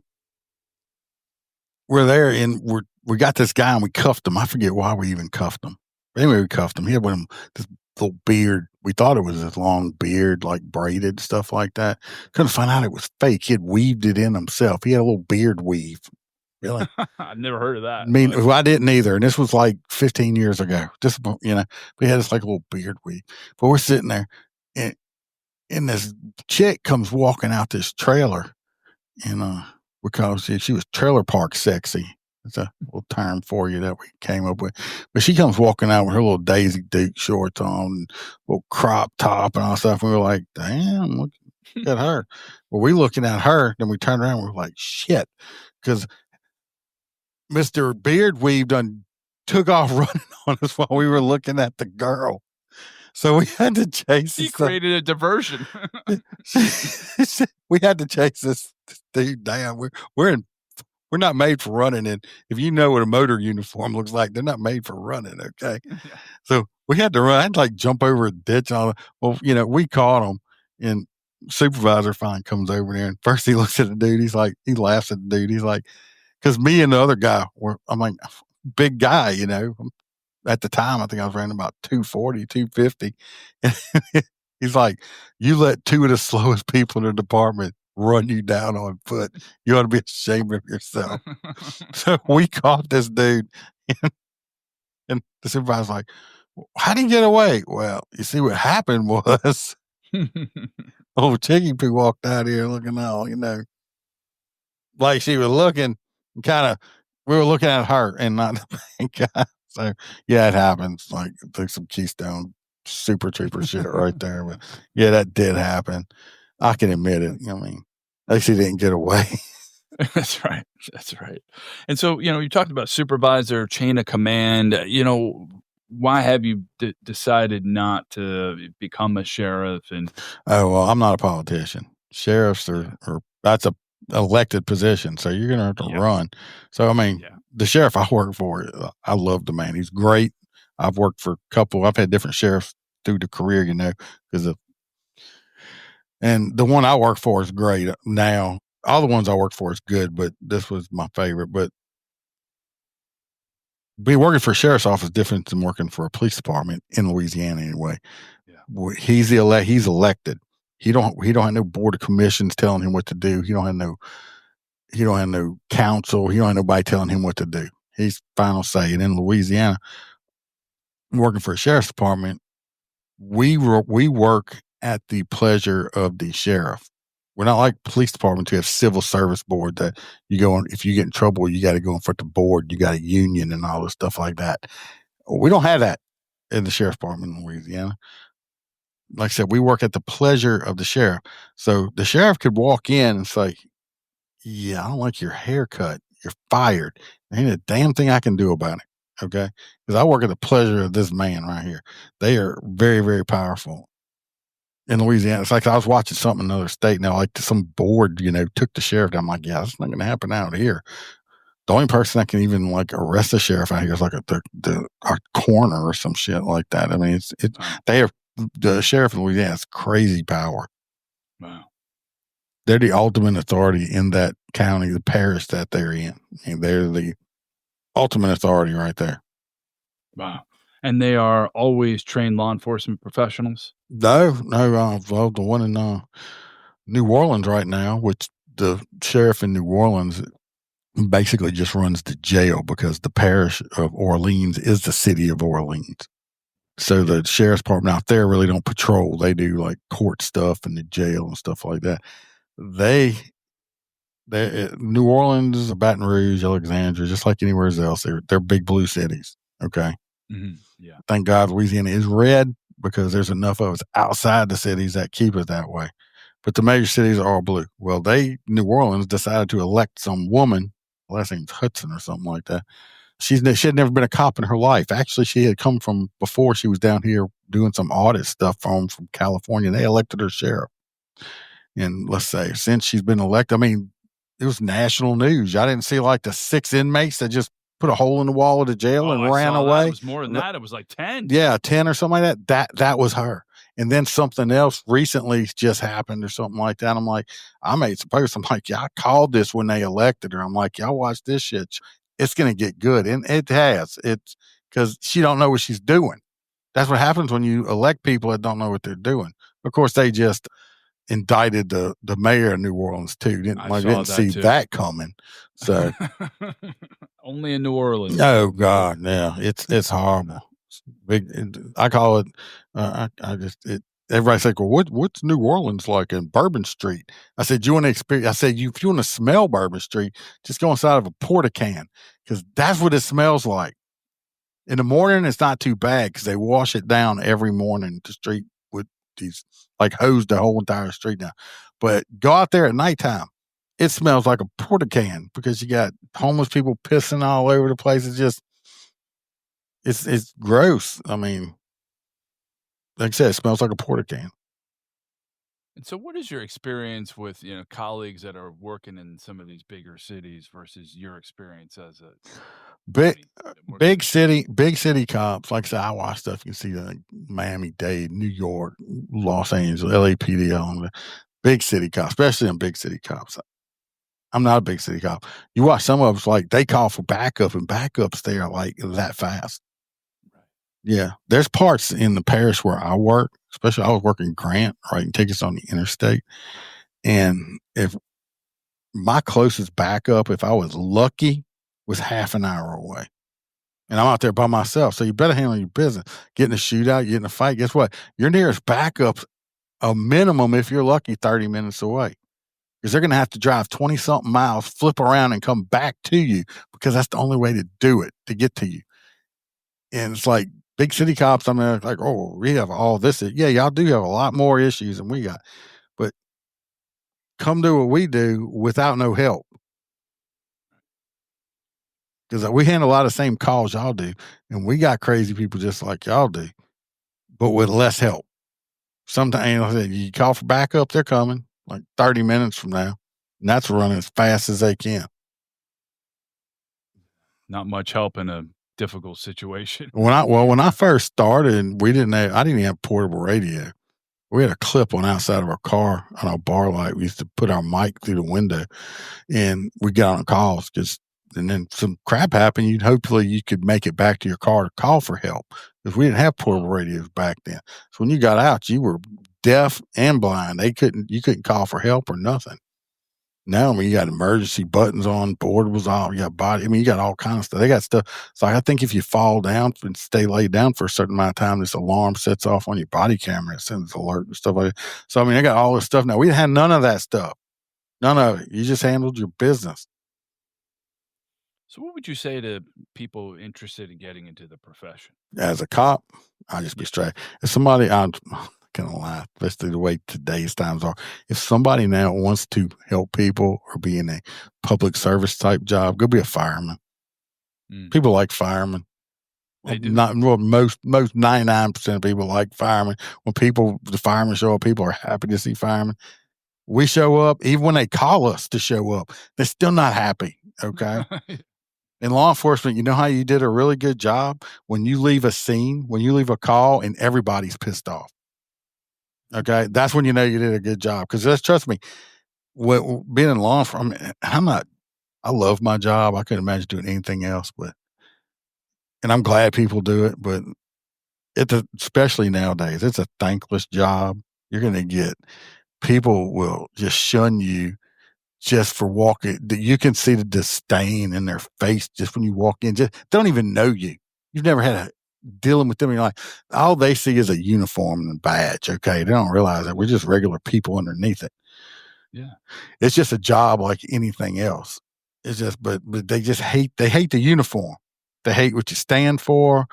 we're there and we got this guy and we cuffed him. I forget why we even cuffed him. But anyway, we cuffed him. He had this little beard. We thought it was this long beard, like braided, stuff like that. Couldn't find out it was fake. He had weaved it in himself. He had a little beard weave. Really? I've never heard of that. Well, I didn't either. And this was like 15 years ago. Just, we had this like little beard weave. But we're sitting there and this chick comes walking out this trailer and, because she was trailer park sexy. It's a little term for you that we came up with. But she comes walking out with her little Daisy Duke shorts on, and little crop top and all stuff. And we were like, damn, look at her. Well, we looking at her, then we turned around and we were like, shit. Because Mr. Beard Weave done took off running on us while we were looking at the girl. So we had to chase. He created a diversion. We had to chase this dude down. We're not made for running. And if you know what a motor uniform looks like, they're not made for running. Okay. Yeah. So we had to run. I had to jump over a ditch. Well, we caught him and supervisor finally comes over there. And first he looks at the dude. He laughs at the dude. He's like, cause me and the other guy I'm like, big guy, at the time, I think I was running about 240, 250. And he's like, you let two of the slowest people in the department run you down on foot. You ought to be ashamed of yourself. So we caught this dude and the supervisor's like, how did he get away? Well, you see what happened was old Chicky Poo walked out here looking all, like she was looking we were looking at her and not the bad guy. So yeah, it happens. Like some Keystone Super Trooper shit right there. But yeah, that did happen. I can admit it. I mean, at least he didn't get away. That's right. And so, you talked about supervisor, chain of command. Why have you decided not to become a sheriff? And I'm not a politician. Sheriffs are that's a elected position, so you're gonna have to run. So I mean, the sheriff I work for, I love the man. He's great. I've worked for I've had different sheriffs through the career, and the one I work for is great. Now, all the ones I work for is good, but this was my favorite. But being working for a sheriff's office is different than working for a police department in Louisiana anyway. Yeah. He's elected. He don't have no board of commissions telling him what to do. He don't have no counsel. He don't have nobody telling him what to do. He's final say. And in Louisiana, working for a sheriff's department, we work at the pleasure of the sheriff. We're not like police departments who have civil service board that you go on. If you get in trouble, you got to go in front of the board. You got a union and all this stuff like that. We don't have that in the sheriff's department in Louisiana. Like I said, we work at the pleasure of the sheriff. So the sheriff could walk in and say, yeah, I don't like your haircut. You're fired. There ain't a damn thing I can do about it. Okay. Because I work at the pleasure of this man right here. They are very, very powerful in Louisiana. It's like I was watching something in another state now, like some board, took the sheriff down. I'm like, yeah, that's not going to happen out here. The only person that can even arrest the sheriff out here is our coroner or some shit like that. I mean, the sheriff in Louisiana has crazy power. Wow. They're the ultimate authority in that county, the parish that they're in. And they're the ultimate authority right there. Wow. And they are always trained law enforcement professionals? No. The one in New Orleans right now, which the sheriff in New Orleans basically just runs the jail because the parish of Orleans is the city of Orleans. So the sheriff's department out there really don't patrol. They do court stuff and the jail and stuff like that. New Orleans, Baton Rouge, Alexandria, just like anywhere else, they're big blue cities. Okay. Mm-hmm. Yeah. Thank God Louisiana is red because there's enough of us outside the cities that keep it that way. But the major cities are all blue. Well, New Orleans decided to elect some woman, last name's Hudson or something like that. She had never been a cop in her life. Actually, she had come from before. She was down here doing some audit stuff from California. They elected her sheriff. And let's say since she's been elected, I mean, it was national news. I didn't see like the 6 inmates that just put a hole in the wall of the jail and ran away. It was more than that. It was like 10. Yeah, 10 or something like that. That was her. And then something else recently just happened or something like that. I'm like, I made some posts. I'm like, yeah, I called this when they elected her. I'm like, y'all watch this shit. It's going to get good. And it has. It's because she don't know what she's doing. That's what happens when you elect people that don't know what they're doing. Of course, they just indicted the mayor of New Orleans too. Didn't see that coming. So only in New Orleans. Oh God, yeah, it's horrible. Big. I call it. Everybody's like, well, what's New Orleans like in Bourbon Street? I said, you want to experience? I said, if you want to smell Bourbon Street, just go inside of a porta can because that's what it smells like. In the morning, it's not too bad because they wash it down every morning. The street with these like hose the whole entire street down. But go out there at nighttime, it smells like a porta can because you got homeless people pissing all over the place. It's gross. I mean, like I said, it smells like a porta can. And so what is your experience with, colleagues that are working in some of these bigger cities versus your experience as a big city cops? Like I said, I watch stuff. You can see like Miami-Dade, New York, Los Angeles, LAPD on the big city cops, especially in big city cops. I'm not a big city cop. You watch some of us, like they call for backup and backups there like that fast. Yeah, there's parts in the parish where I work, especially I was working Grant, writing tickets on the interstate. And if my closest backup, if I was lucky, was half an hour away. And I'm out there by myself. So you better handle your business. Get in a shootout, get in a fight. Guess what? Your nearest backup's a minimum, if you're lucky, 30 minutes away. Because they're going to have to drive 20-something miles, flip around, and come back to you because that's the only way to do it, to get to you. And it's like, big city cops, I mean, like, oh, we have all this. Yeah, y'all do have a lot more issues than we got. But come do what we do without no help. Because we handle a lot of the same calls y'all do. And we got crazy people just like y'all do, but with less help. Sometimes you call for backup, they're coming like 30 minutes from now. And that's running as fast as they can. Not much help in a difficult situation. When I first started, I didn't even have portable radio. We had a clip on outside of our car on our bar light. We used to put our mic through the window, and we got on calls and then some crap happened. Hopefully you could make it back to your car to call for help because we didn't have portable radios back then. So when you got out, you were deaf and blind. You couldn't call for help or nothing. Now, I mean, you got emergency buttons on, portables on, you got body. I mean, you got all kinds of stuff. They got stuff. So I think if you fall down and stay laid down for a certain amount of time, this alarm sets off on your body camera. It sends alert and stuff like that. So, I mean, they got all this stuff now. We had none of that stuff. None of it. You just handled your business. So what would you say to people interested in getting into the profession? As a cop, I'll just be straight. If somebody, I'm going to lie, especially the way today's times are. If somebody now wants to help people or be in a public service type job, go be a fireman. People like firemen. They do. Most 99% of people like firemen. When the firemen show up, people are happy to see firemen. We show up, even when they call us to show up, they're still not happy. Okay. In law enforcement, you know how you did a really good job? When you leave a scene, when you leave a call and everybody's pissed off. Okay. That's when you know you did a good job. Because trust me, being in law enforcement, I love my job. I couldn't imagine doing anything else, and I'm glad people do it, but especially nowadays, it's a thankless job. You're going to get people will just shun you just for walking. You can see the disdain in their face just when you walk in. They don't even know you. You've never had dealing with them in your life. All they see is a uniform and a badge. Okay. They don't realize that we're just regular people underneath it. Yeah. It's just a job like anything else. It's just, but they just hate the uniform. They hate what you stand for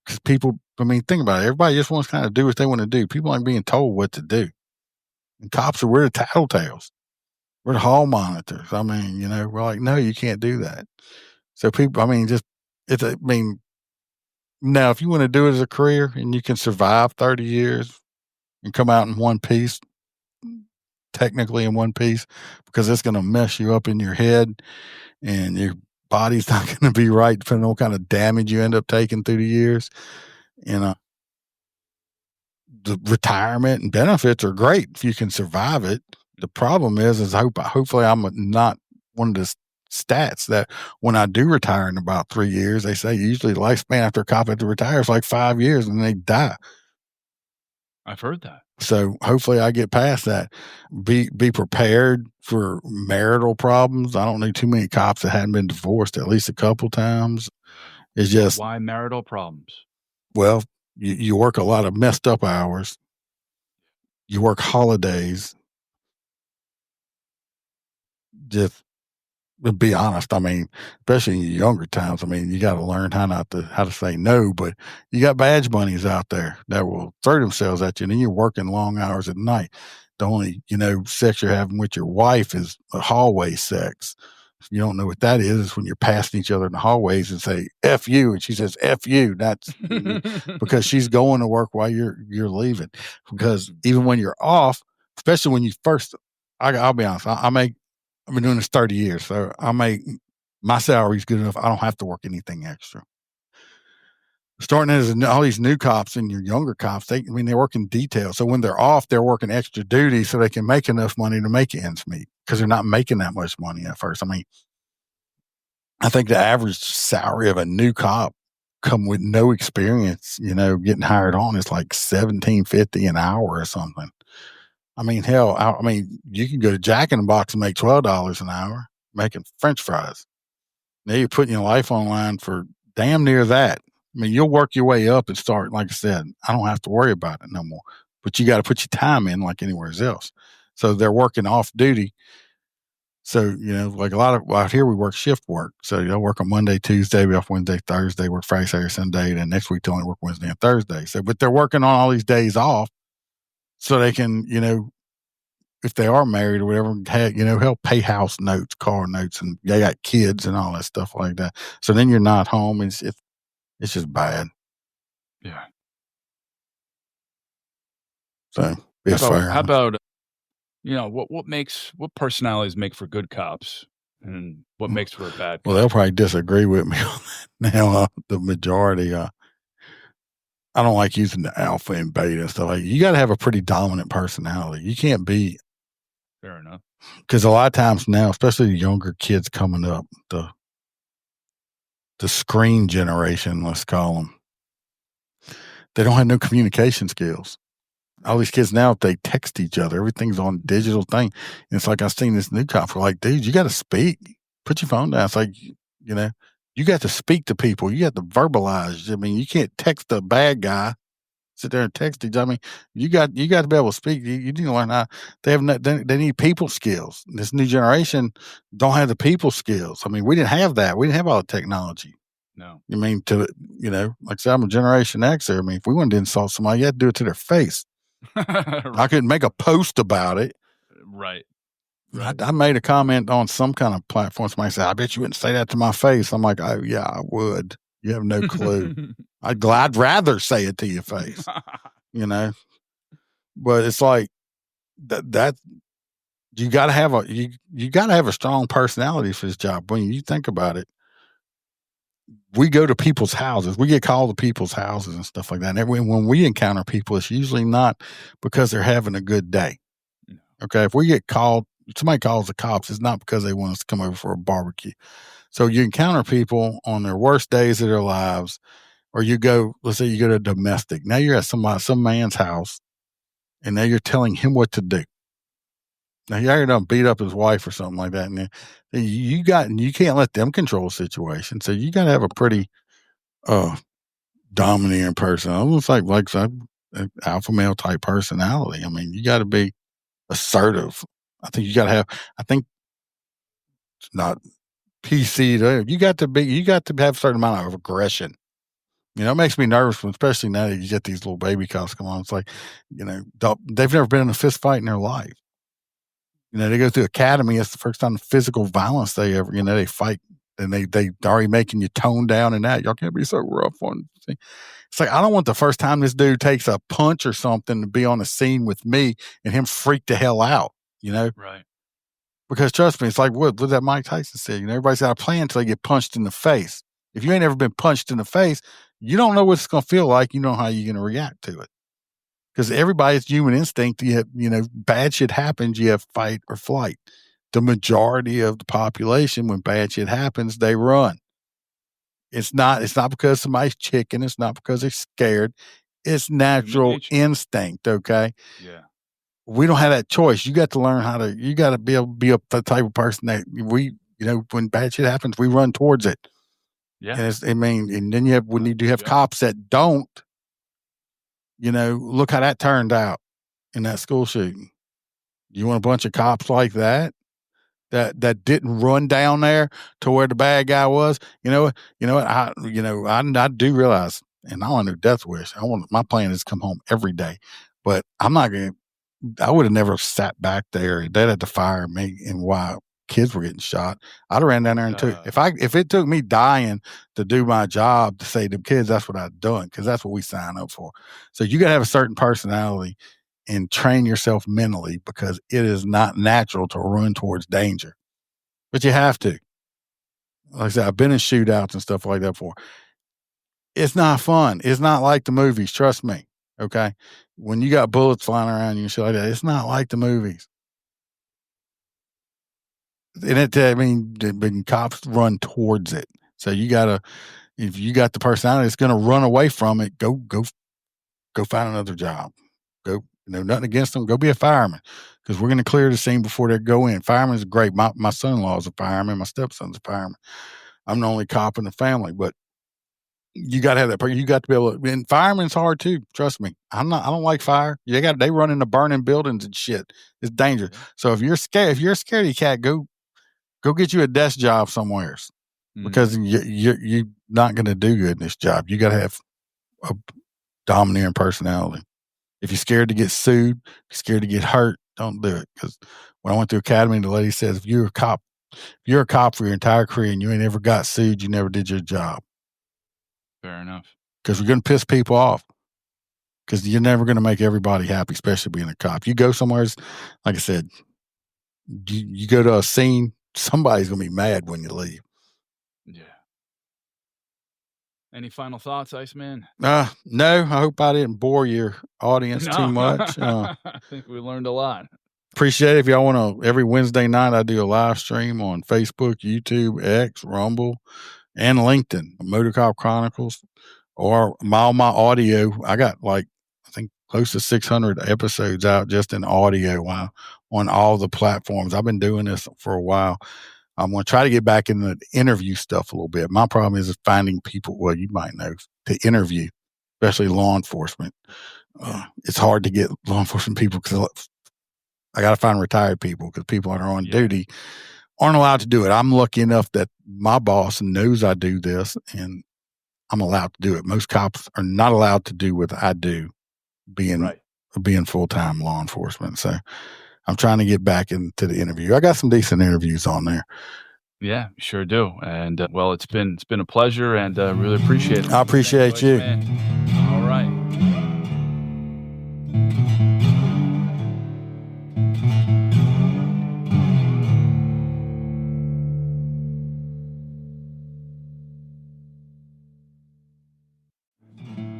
because people, I mean, think about it. Everybody just wants to kind of do what they want to do. People aren't being told what to do. And cops we're the tattletales. We're the hall monitors. I mean, we're like, no, you can't do that. So people, I mean, now if you want to do it as a career and you can survive 30 years and come out in one piece, technically in one piece, because it's going to mess you up in your head and your body's not going to be right depending on what kind of damage you end up taking through the years. The retirement and benefits are great if you can survive it. The problem is hopefully I'm not one of the stats that when I do retire in about 3 years, they say usually the lifespan after a cop had to retire is like 5 years and they die. I've heard that. So hopefully I get past that. Be prepared for marital problems. I don't know too many cops that hadn't been divorced at least a couple times. It's just why marital problems? Well, you work a lot of messed up hours. You work holidays. Just to be honest, I mean, especially in your younger times, I mean, you got to learn how to say no. But you got badge bunnies out there that will throw themselves at you, and then you're working long hours at night. The only sex you're having with your wife is a hallway sex. You don't know what that is when you're passing each other in the hallways and say "F you," and she says "F you." That's because she's going to work while you're leaving. Because even when you're off, especially when you first, I'll be honest, I've been doing this 30 years, so my salary's good enough. I don't have to work anything extra. Starting as all these new cops and your younger cops, they're working detail. So when they're off, they're working extra duty so they can make enough money to make ends meet because they're not making that much money at first. I mean, I think the average salary of a new cop come with no experience, getting hired on is like $17.50 an hour or something. I mean, hell, you can go to Jack in the Box and make $12 an hour making French fries. Now you're putting your life on line for damn near that. I mean, you'll work your way up and start, like I said, I don't have to worry about it no more. But you got to put your time in like anywhere else. So they're working off duty. So, like a lot of out here, we work shift work. So you'll work on Monday, Tuesday, be off Wednesday, Thursday, work Friday, Saturday, Sunday. Then next week, they only work Wednesday and Thursday. So, but they're working on all these days off so they can, if they are married or whatever, help pay house notes, car notes, and they got kids and all that stuff like that. So then you're not home. It's just bad. Yeah. So it's fair. How about what personalities make for good cops and what makes for a bad cop? Well, they'll probably disagree with me on that now. The majority, I don't like using the alpha and beta and stuff. Like, you got to have a pretty dominant personality. You can't be. Fair enough. Because a lot of times now, especially the younger kids coming up, the screen generation, let's call them, they don't have no communication skills. All these kids now, they text each other. Everything's on digital thing. And it's like, I've seen this new cop for like, dude, you got to speak. Put your phone down. It's like, you got to speak to people. You got to verbalize. I mean, you can't text a bad guy, sit there and text each other. I mean, you got to be able to speak. You need to learn how. They need people skills. This new generation don't have the people skills. I mean, we didn't have that. We didn't have all the technology. No. I mean, like I said, I'm a Generation Xer. I mean, if we wanted to insult somebody, you had to do it to their face. Right. I couldn't make a post about it. Right. I made a comment on some kind of platform. Somebody said, I bet you wouldn't say that to my face. I'm like, oh, yeah, I would. You have no clue. I'd rather say it to your face, But it's like that you got to have a strong personality for this job. When you think about it, we go to people's houses. We get called to people's houses and stuff like that. And when we encounter people, it's usually not because they're having a good day. Okay. If we get called, somebody calls the cops, it's not because they want us to come over for a barbecue. So you encounter people on their worst days of their lives, or let's say you go to a domestic. Now you're at some man's house, and now you're telling him what to do. Now you already done beat up his wife or something like that, and you can't let them control the situation. So you got to have a pretty domineering person, almost like an alpha male type personality. I mean, you got to be assertive. I think you got to have. I think it's not PC. You got to have a certain amount of aggression. It makes me nervous, especially now that you get these little baby cops come on. It's like, they've never been in a fist fight in their life. They go through academy. It's the first time physical violence they ever, they fight, and they already making you tone down and that. Y'all can't be so rough on. It's like, I don't want the first time this dude takes a punch or something to be on a scene with me and him freak the hell out, Right. Because trust me, it's like what that Mike Tyson said, everybody's got a plan until they get punched in the face. If you ain't ever been punched in the face, you don't know what it's going to feel like. You know how you're going to react to it. Because everybody's human instinct, you have, bad shit happens, you have fight or flight. The majority of the population, when bad shit happens, they run. It's not because somebody's chicken. It's not because they're scared. It's natural instinct, okay? Yeah. We don't have that choice. You got to learn you got to be able to be the type of person that when bad shit happens, we run towards it. Yeah. And then when you do have cops that don't, look how that turned out in that school shooting. You want a bunch of cops like that didn't run down there to where the bad guy was? You know what? I do realize, and I want to do death wish. My plan is to come home every day, but I'm not going to. I would have never sat back there. They'd have to fire me, and while kids were getting shot, I'd have ran down there and took. If it took me dying to do my job to save them kids, that's what I'd done, because that's what we sign up for. So you got to have a certain personality and train yourself mentally, because it is not natural to run towards danger, but you have to. Like I said, I've been in shootouts and stuff like that before. It's not fun. It's not like the movies. Trust me. Okay. When you got bullets flying around you and shit like that, it's not like the movies. And cops run towards it. So if you got the personality that's going to run away from it, go find another job. Go, nothing against them. Go be a fireman, because we're going to clear the scene before they go in. Fireman's great. My son-in-law is a fireman. My stepson's a fireman. I'm the only cop in the family, but you got to have that. You got to be able to. And fireman's hard too. Trust me. I don't like fire. They run into burning buildings and shit. It's dangerous. So if you're scared, you can't go get you a desk job somewhere, because you're not going to do good in this job. You got to have a domineering personality. If you're scared to get sued, scared to get hurt, don't do it. Because when I went to academy, the lady says, if you're a cop for your entire career and you ain't ever got sued, you never did your job. Fair enough. Because we're going to piss people off. Because you're never going to make everybody happy, especially being a cop. You go somewhere, like I said, you go to a scene, somebody's going to be mad when you leave. Yeah. Any final thoughts, Iceman? No. I hope I didn't bore your audience too much. I think we learned a lot. Appreciate it. If y'all want to, every Wednesday night, I do a live stream on Facebook, YouTube, X, Rumble, and LinkedIn, Motorcop Chronicles, or all my audio. I got I think close to 600 episodes out just in audio on all the platforms. I've been doing this for a while. I'm going to try to get back into the interview stuff a little bit. My problem is finding people, well, you might know, to interview, especially law enforcement. It's hard to get law enforcement people, because I got to find retired people, because people that are on duty aren't allowed to do it. I'm lucky enough that my boss knows I do this, and I'm allowed to do it. Most cops are not allowed to do what I do, being full-time law enforcement. So I'm trying to get back into the interview. I got some decent interviews on there. Yeah, sure do. And well, it's been a pleasure, and really appreciate it. I appreciate you. All right.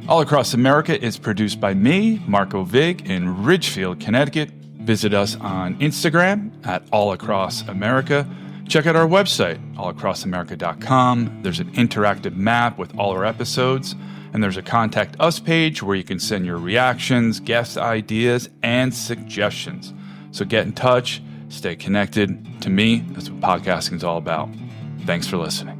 All Across America is produced by me, Marco Vig, in Ridgefield, Connecticut. Visit us on Instagram at All Across America. Check out our website, allacrossamerica.com. There's an interactive map with all our episodes, and there's a Contact Us page where you can send your reactions, guest ideas, and suggestions. So get in touch, stay connected. To me, that's what podcasting is all about. Thanks for listening.